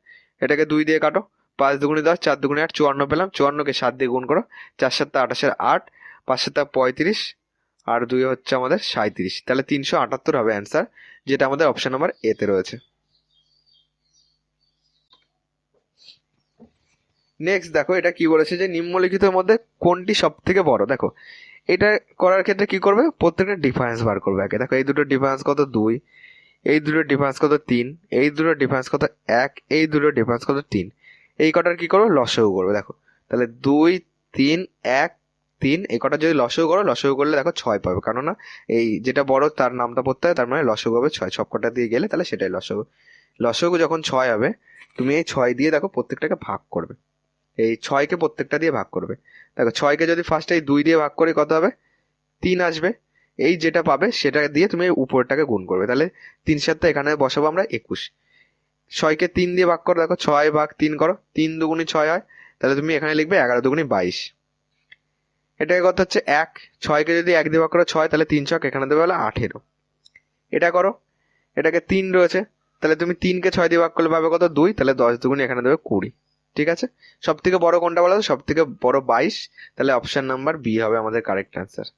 A: এটাকে 2 দিয়ে কাটো, 5 2 10, 4 2 8, 54 পেলাম, 54কে 7 দিয়ে গুণ করো, 4 7 28 8, 5 7 35, আর 2 হচ্ছে আমাদের 37, তাহলে 378 হবে অ্যান্সার, যেটা আমাদের অপশন নাম্বার এ তে রয়েছে। নেক্সট দেখো এটা কি বলেছে, যে নিম্নলিখিতের মধ্যে কোনটি সব থেকে বড়। দেখো এটা করার ক্ষেত্রে কি করবে, প্রত্যেকটা ডিফারেন্স বার করবে আগে। দেখো এই দুটো ডিফারেন্স কত 2, এই দুটো ডিফারেন্স কত 3, এই দুটো ডিফারেন্স কত 1, এই দুটো ডিফারেন্স কত 3, এই কটার কি করবো, লসাগু করবে। দেখো তাহলে 2 3 1 3, এই কটা যদি লসাগু করো, লসাগু করলে দেখো 6 পাবে, কেননা এই যেটা বড় তার নামটা পড়তে হয়, তার মানে লসাগু হবে 6, সব কটা দিয়ে গেলে তাহলে সেটাই লসাগু। লসাগু যখন 6 হবে, তুমি এই 6 দিয়ে দেখো প্রত্যেকটাকে ভাগ করবে, এই 6কে প্রত্যেকটা দিয়ে ভাগ করবে। দেখো 6কে যদি ফার্স্ট এই 2 দিয়ে ভাগ করি কত হবে, 3 আসবে। এই যেটা পাবে সেটা দিয়ে তুমি উপরটাকে গুণ করবে, তাহলে 3 7 এখানে বসাবো আমরা 21। 6কে 3 দিয়ে ভাগ করো, দেখো 6/3 করো, 3 2 6 হয়, তাহলে তুমি এখানে লিখবে 11 2 22। এটাকে কত হচ্ছে 1, 6কে যদি 1 দিয়ে ভাগ করো 6, তাহলে 3 6 এখানে দেবে হলো 18। এটা করো, এটাকে 3 রয়েছে, তাহলে তুমি 3কে 6 দিয়ে ভাগ করলে পাবে কত 2, তাহলে 10 দুগুণে এখানে দেবে 20। ঠিক আছে, সব থেকে বড় কোনটা বলো? সব থেকে বড় 22, তাহলে অপশন নাম্বার বি হবে আমাদের কারেক্ট অ্যান্সার।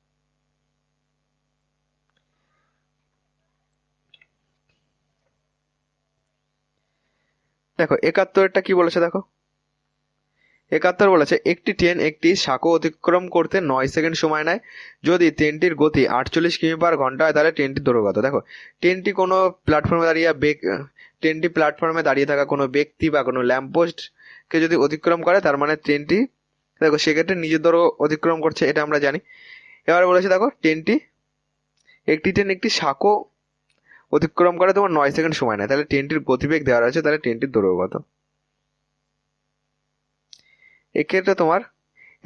A: দেখো 71টা কি বলেছে দেখো, 71 বলেছে একটি ট্রেন একটি সাঁকো অতিক্রম করতে 9 সেকেন্ড সময় নেয়, যদি ট্রেনটির গতি 48 কিমি পার ঘন্টা হয় তাহলে ট্রেনটির দৈর্ঘ্য কত? দেখো ট্রেনটি কোনো প্ল্যাটফর্মে দাঁড়িয়ে ট্রেনটি প্ল্যাটফর্মে দাঁড়িয়ে থাকা কোনো ব্যক্তি বা কোনো ল্যাম্পপোস্টকে যদি অতিক্রম করে, তার মানে ট্রেনটি দেখো সেক্ষেত্রে নিজের দৈর্ঘ্য অতিক্রম করছে, এটা আমরা জানি। এবার বলেছে দেখো একটি ট্রেন একটি সাঁকো অতিক্রম করে তোমার 9 সেকেন্ড সময় নেয়, তাহলে ট্রেনটির গতিবেগ দেওয়া রয়েছে, তাহলে ট্রেনটির দৈর্ঘ্য কত? এক্ষেত্রে তোমার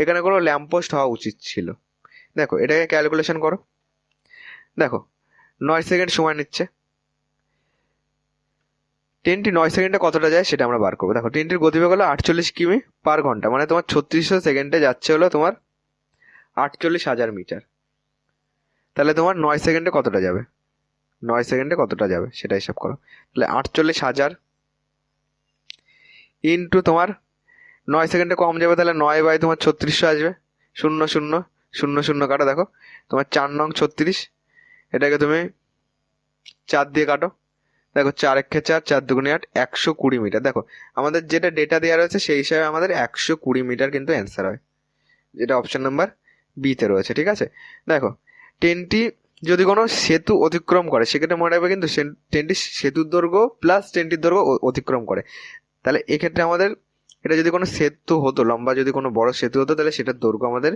A: এখানে কোনো ল্যাম্পপোস্ট হওয়া উচিত ছিল। দেখো এটাকে ক্যালকুলেশন করো, দেখো 9 সেকেন্ড সময় নিচ্ছে, ট্রেনটি 9 সেকেন্ডে কতটা যায় সেটা আমরা বার করবো। দেখো ট্রেনটির গতিবেগ হলো 48 কিমি পার ঘন্টা, মানে তোমার 3600 সেকেন্ডে যাচ্ছে হলো তোমার 48,000 মিটার, তাহলে তোমার 9 সেকেন্ডে কতটা যাবে? 9 সেকেন্ডে কতটা যাবে সেটা হিসাব করো, তাহলে 48,000 ইন্টু তোমার 9 সেকেন্ডে কম যাবে, তাহলে 9 বাই তোমার 3600 আসবে, 0 0 0 0 কাটো, দেখো তোমার 4 নং 36, এটাকে তুমি 4 দিয়ে কাটো, দেখো 4 একে 4, 4 দুগুণে 8, 120 মিটার। দেখো আমাদের যেটা ডেটা দেওয়া রয়েছে সেই হিসাবে আমাদের 120 মিটার কিন্তু অ্যান্সার হয়, যেটা অপশন নাম্বার বিতে রয়েছে। ঠিক আছে, দেখো ট্রেনটি যদি কোনো সেতু অতিক্রম করে সেক্ষেত্রে মনে রাখবে কিন্তু ট্রেনটি সেতুর দৈর্ঘ্য প্লাস ট্রেনটির দৈর্ঘ্য অতিক্রম করে, তাহলে এক্ষেত্রে আমাদের এটা যদি কোনো সেতু হতো, লম্বা যদি কোনো বড় সেতু হতো, তাহলে সেটার দৈর্ঘ্য আমাদের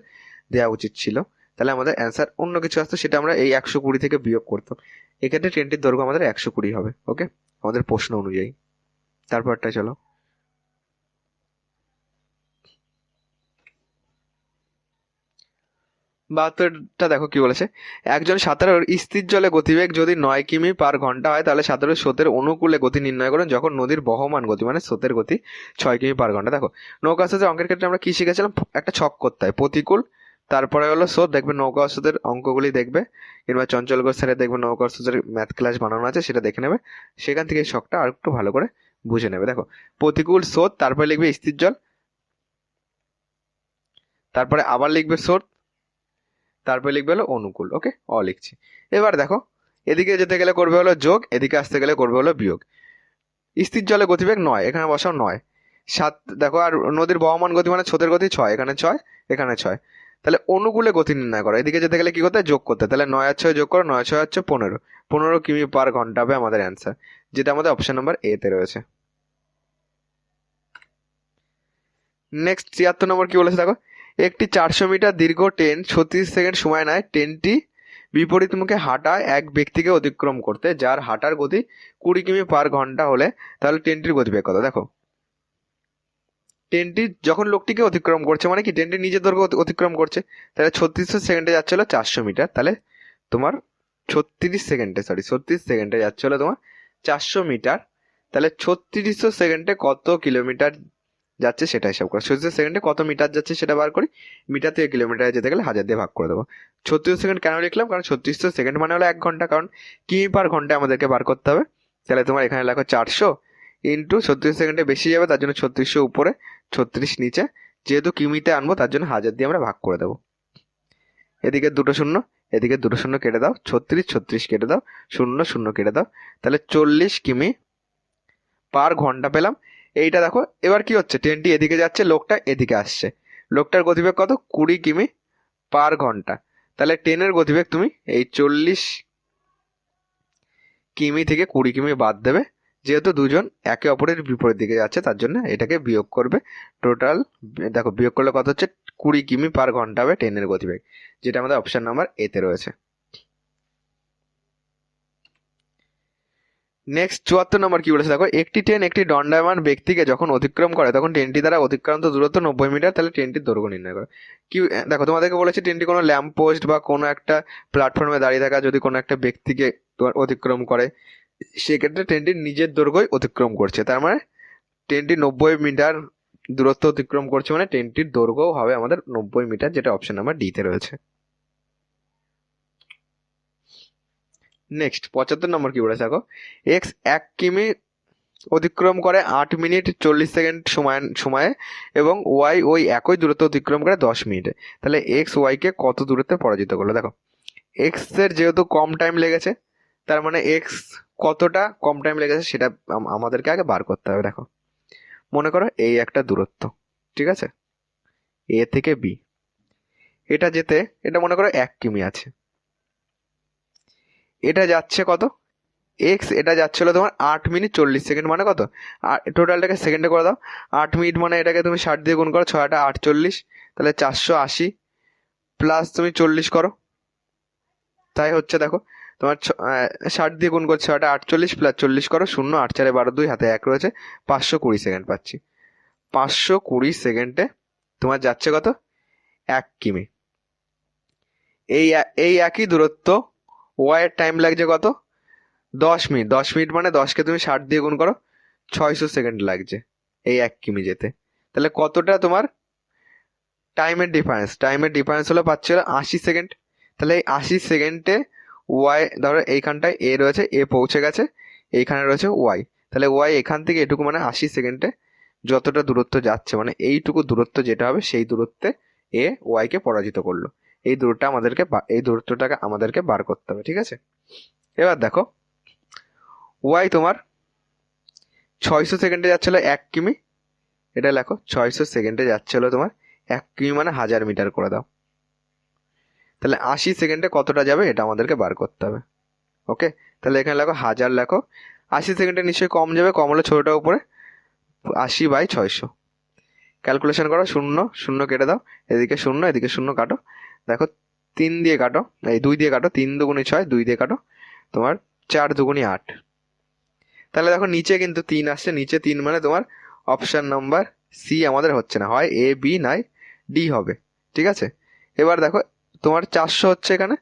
A: দেওয়া উচিত ছিল, তাহলে আমাদের অ্যান্সার অন্য কিছু আসতো, সেটা আমরা এই 120 থেকে বিয়োগ করতাম। এক্ষেত্রে ট্রেনটির দৈর্ঘ্য আমাদের 120 হবে। ওকে, আমাদের প্রশ্ন অনুযায়ী। তারপরটা চলো, 72টা দেখো কি বলেছে, একজন সাঁতারুর স্থির জলে গতিবেগ যদি 9 কিমি পার ঘন্টা হয়, তাহলে সাঁতারুর স্রোতের অনুকূলে গতি নির্ণয় করুন যখন নদীর বহমান গতি মানে স্রোতের গতি 6 কিমি পার ঘন্টা। দেখো নৌকা স্রোতের অঙ্কের ক্ষেত্রে আমরা কি শিখেছিলাম? একটা ছক করতে হয়, প্রতিকূল, তারপরে হলো স্রোত, দেখবে নৌকা স্রোতের অঙ্কগুলি দেখবে, কিংবা চঞ্চল ঘোষ স্যারের দেখবে নৌকা স্রোতের ম্যাথ ক্লাস বানানো আছে, সেটা দেখে নেবে, সেখান থেকে এই ছকটা আর একটু ভালো করে বুঝে নেবে। দেখো প্রতিকূল স্রোত, তারপরে লিখবে স্থির জল, তারপরে আবার লিখবে স্রোত, তারপরে লিখবে হলো অনুকূল। ওকে, লিখছি। এবার দেখো এদিকে যেতে গেলে করবে হলো যোগ, এদিকে আসতে গেলে করবে হলো বিয়োগ। স্থির জলে গতিবেগ 9, এখানে বসাও 9, 7, দেখো আর নদীর বহমান গতি মানে স্রোতের গতি 6, এখানে 6, এখানে 6, তাহলে অনুকূলে গতি নির্ণয় করো, এদিকে যেতে গেলে কি করতে? যোগ করতে, তাহলে 9 আর 6 যোগ করো, 9 6 হচ্ছে 15, 15 কিমি পার ঘন্টা হবে আমাদের অ্যান্সার, যেটা আমাদের অপশন নাম্বার এ তে রয়েছে। নেক্সট 73 নম্বর কি বলেছে দেখো, একটি 400 মিটার দীর্ঘ ট্রেন 36 সেকেন্ড সময় নেয় ট্রেনটি বিপরীতমুখে হাঁটা এক ব্যক্তিকে অতিক্রম করতে, যার হাঁটার গতি 20 কিমি পার ঘন্টা হলে তাহলে ট্রেনটির গতিবেগ কত? দেখো ট্রেনটি যখন লোকটিকে অতিক্রম করছে মানে কি ট্রেনটি নিজের দৈর্ঘ্য অতিক্রম করছে, তাহলে 3600 সেকেন্ডে যাচ্ছে হলো 400 মিটার, তাহলে তোমার 36 সেকেন্ডে যাচ্ছে হলো তোমার 400 মিটার, তাহলে 3600 সেকেন্ডে কত কিলোমিটার যাচ্ছে সেটা হিসাব করো। 36 সেকেন্ডে কত মিটার যাচ্ছে সেটা বার করি, মিটার থেকে কিলোমিটারে যেতে গেলে 1000 দিয়ে ভাগ করে দেবো। 36 সেকেন্ড কেন লিখলাম? কারণ 3600 সেকেন্ড মানে হলো 1 ঘন্টা, কারণ কিমি পার ঘন্টায় আমাদেরকে বার করতে হবে, তাহলে তোমার এখানে লেখো 400 ইন্টু 36 সেকেন্ডে বেশি যাবে তার জন্য 3600 উপরে 36 নিচে, যেহেতু কিমিতে আনবো তার জন্য 1000 দিয়ে আমরা ভাগ করে দেবো। এদিকে দুটো শূন্য, এদিকে দুটো শূন্য কেটে দাও, 36 36 কেটে দাও, 0 0 কেটে দাও, তাহলে 40 কিমি পার ঘন্টা পেলাম। এইটা দেখো এবার কি হচ্ছে, ট্রেনটি এদিকে যাচ্ছে, লোকটা এদিকে আসছে, লোকটার গতিবেগ কত? 20 কিমি পার ঘন্টা, তাহলে ট্রেনের গতিবেগ তুমি এই 40 কিমি থেকে 20 কিমি বাদ দেবে, যেহেতু দুজন একে অপরের বিপরীত দিকে যাচ্ছে তার জন্য এটাকে বিয়োগ করবে। টোটাল দেখো বিয়োগ করলে কত হচ্ছে? 20 কিমি পার ঘন্টা হবে ট্রেনের গতিবেগ, যেটা আমাদের অপশন নাম্বার এতে রয়েছে। নেক্সট 74 নম্বর কি বলেছে দেখো, একটি ট্রেন একটি দণ্ডায়মান ব্যক্তিকে যখন অতিক্রম করে তখন ট্রেনটি দ্বারা অতিক্রান্ত দূরত্ব 90 মিটার, তাহলে ট্রেনটির দৈর্ঘ্য নির্ণয় করো। কি দেখো তোমাদেরকে বলেছে ট্রেনটি কোনো ল্যাম্প পোস্ট বা কোনো একটা প্ল্যাটফর্মে দাঁড়িয়ে থাকা যদি কোনো একটা ব্যক্তিকে তোমার অতিক্রম করে, সেক্ষেত্রে ট্রেনটির নিজের দৈর্ঘ্যই অতিক্রম করছে, তার মানে ট্রেনটি 90 মিটার দূরত্ব অতিক্রম করছে, মানে ট্রেনটির দৈর্ঘ্যও হবে আমাদের 90 মিটার, যেটা অপশন নাম্বার ডি তে রয়েছে। নেক্সট 75 নম্বর কি বলেছে দেখো, এক্স 1 কিমি অতিক্রম করে 8 মিনিট 40 সেকেন্ড সময়ে এবং ওয়াই ওই একই দূরত্ব অতিক্রম করে 10 মিনিটে। তাহলে এক্স ওয়াইকে কত দূরত্বে পরাজিত করলো? দেখো, এক্স এর যেহেতু কম টাইম লেগেছে, তার মানে এক্স কতটা কম টাইম লেগেছে সেটা আমাদেরকে আগে বার করতে হবে। দেখো, মনে করো এই একটা দূরত্ব, ঠিক আছে, এ থেকে বি, এটা যেতে, এটা মনে করো 1 কিমি আছে, এটা যাচ্ছে কত, এক্স এটা যাচ্ছিল তোমার 8 মিনিট 40 সেকেন্ড, মানে কত, আর টোটালটাকে সেকেন্ডে করে দাও। 8 মিনিট মানে এটাকে তুমি 60 দিয়ে গুণ করো, 6 8 48, তাহলে 480 প্লাস তুমি 40 করো, তাই হচ্ছে দেখো তোমার 60 দিয়ে গুণ করছো 6 8 48 প্লাস 40 করো, 0 8 4 12 2 হাতে 1 রয়েছে, 520 সেকেন্ড পাচ্ছি। 520 সেকেন্ডে তোমার যাচ্ছে কত, 1 কিমি। এই একই দূরত্ব ওয়াই এর টাইম লাগছে কত, 10 মিনিট। 10 মিনিট মানে 10কে তুমি 60 দিয়ে গুণ করো, 600 সেকেন্ড লাগছে এই 1 কিমি যেতে। তাহলে কতটা তোমার টাইমের ডিফারেন্স হলো, পাচ্ছিল 80 সেকেন্ড। তাহলে এই 80 সেকেন্ডে ওয়াই, ধরো এইখানটায় এ রয়েছে, এ পৌঁছে গেছে, এইখানে রয়েছে ওয়াই, তাহলে ওয়াই এখান থেকে এটুকু মানে 80 সেকেন্ডে যতটা দূরত্ব যাচ্ছে, মানে এইটুকু দূরত্ব যেটা হবে সেই দূরত্বে এ ওয়াইকে পরাজিত করলো। এই দূরত্বটাকে আমাদেরকে বার করতে হবে, ঠিক আছে। এবার দেখো, ওয়াই তোমার 600 সেকেন্ডে যাচ্ছিল 1 কিমি, এটা লেখো 600 সেকেন্ডে যাচ্ছিল তোমার 1 কিমি মানে 1000 মিটার করে দাও। তাহলে 80 সেকেন্ডে কতটা যাবে এটা আমাদেরকে বার করতে হবে। ওকে, তাহলে এখানে লেখো 1000, লেখো 80 সেকেন্ডে নিশ্চয়ই কম যাবে, কম হলে ছোটোটা উপরে 80/600, ক্যালকুলেশন করো, 0 0 কেটে দাও, এদিকে 0 এদিকে 0 কাটো, দেখো 3 দিয়ে কাটো, এই 2 দিয়ে কাটো, 3 দুগুণি 6, 2 দিয়ে কাটো, তোমার 4 দুগুণি 8। তাহলে দেখো নিচে কিন্তু 3 আসছে, নিচে 3 মানে তোমার অপশান নাম্বার সি আমাদের হচ্ছে না, হয় এ বি নয় ডি হবে, ঠিক আছে। এবার দেখো তোমার 400 হচ্ছে, এখানে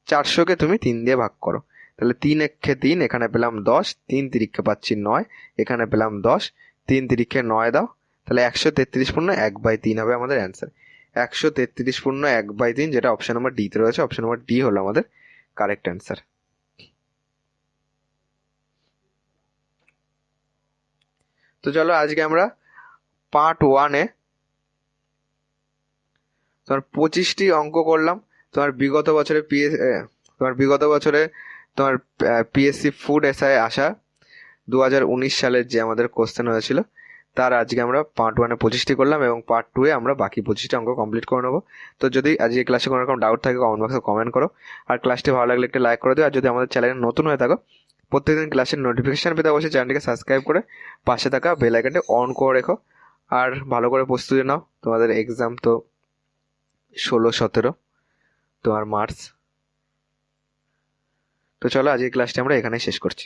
A: 400কে তুমি 3 দিয়ে ভাগ করো, তাহলে 3 একে 3, এখানে পেলাম 10, 3 তিরিক্ষে পাচ্ছি 9, এখানে পেলাম 10, 3 তিরিক্ষে 9 দাও, তাহলে 133/1/3 হবে আমাদের অ্যান্সার। 133/1/3, যেটা অপশন নাম্বার ডিতে রয়েছে, অপশন নাম্বার ডি হলো আমাদের কারেক্ট অ্যান্সার। তো চলো আজকে আমরা পার্ট 1-এ তোমার 25টি অঙ্ক করলাম। তোমার বিগত বছরে তোমার পিএসসি ফুড এসআই আসা 2019 সালের যে আমাদের কোশ্চেন হয়েছিল, তার আজকে আমরা পার্ট 1-এ 25টি করলাম এবং পার্ট 2-এ আমরা বাকি 25টি অঙ্ক কমপ্লিট করে নেবো। তো যদি আজকে ক্লাসে কোনো রকম ডাউট থাকে কমেন্ট বক্সে কমেন্ট করো, আর ক্লাসটি ভালো লাগলে একটা লাইক করে দিও, আর যদি আমাদের চ্যানেলে নতুন হয়ে থাকো, প্রত্যেকদিন ক্লাসের নোটিফিকেশান পেতে অবশ্যই চ্যানেলটিকে সাবস্ক্রাইব করে পাশে থাকা বেল আইকনটি অন করে রেখো। আর ভালো করে প্রস্তুতি নাও, তোমাদের এক্সাম তো 16-17 তোমার মার্চ। তো চলো আজকের ক্লাসটি আমরা এখানেই শেষ করছি।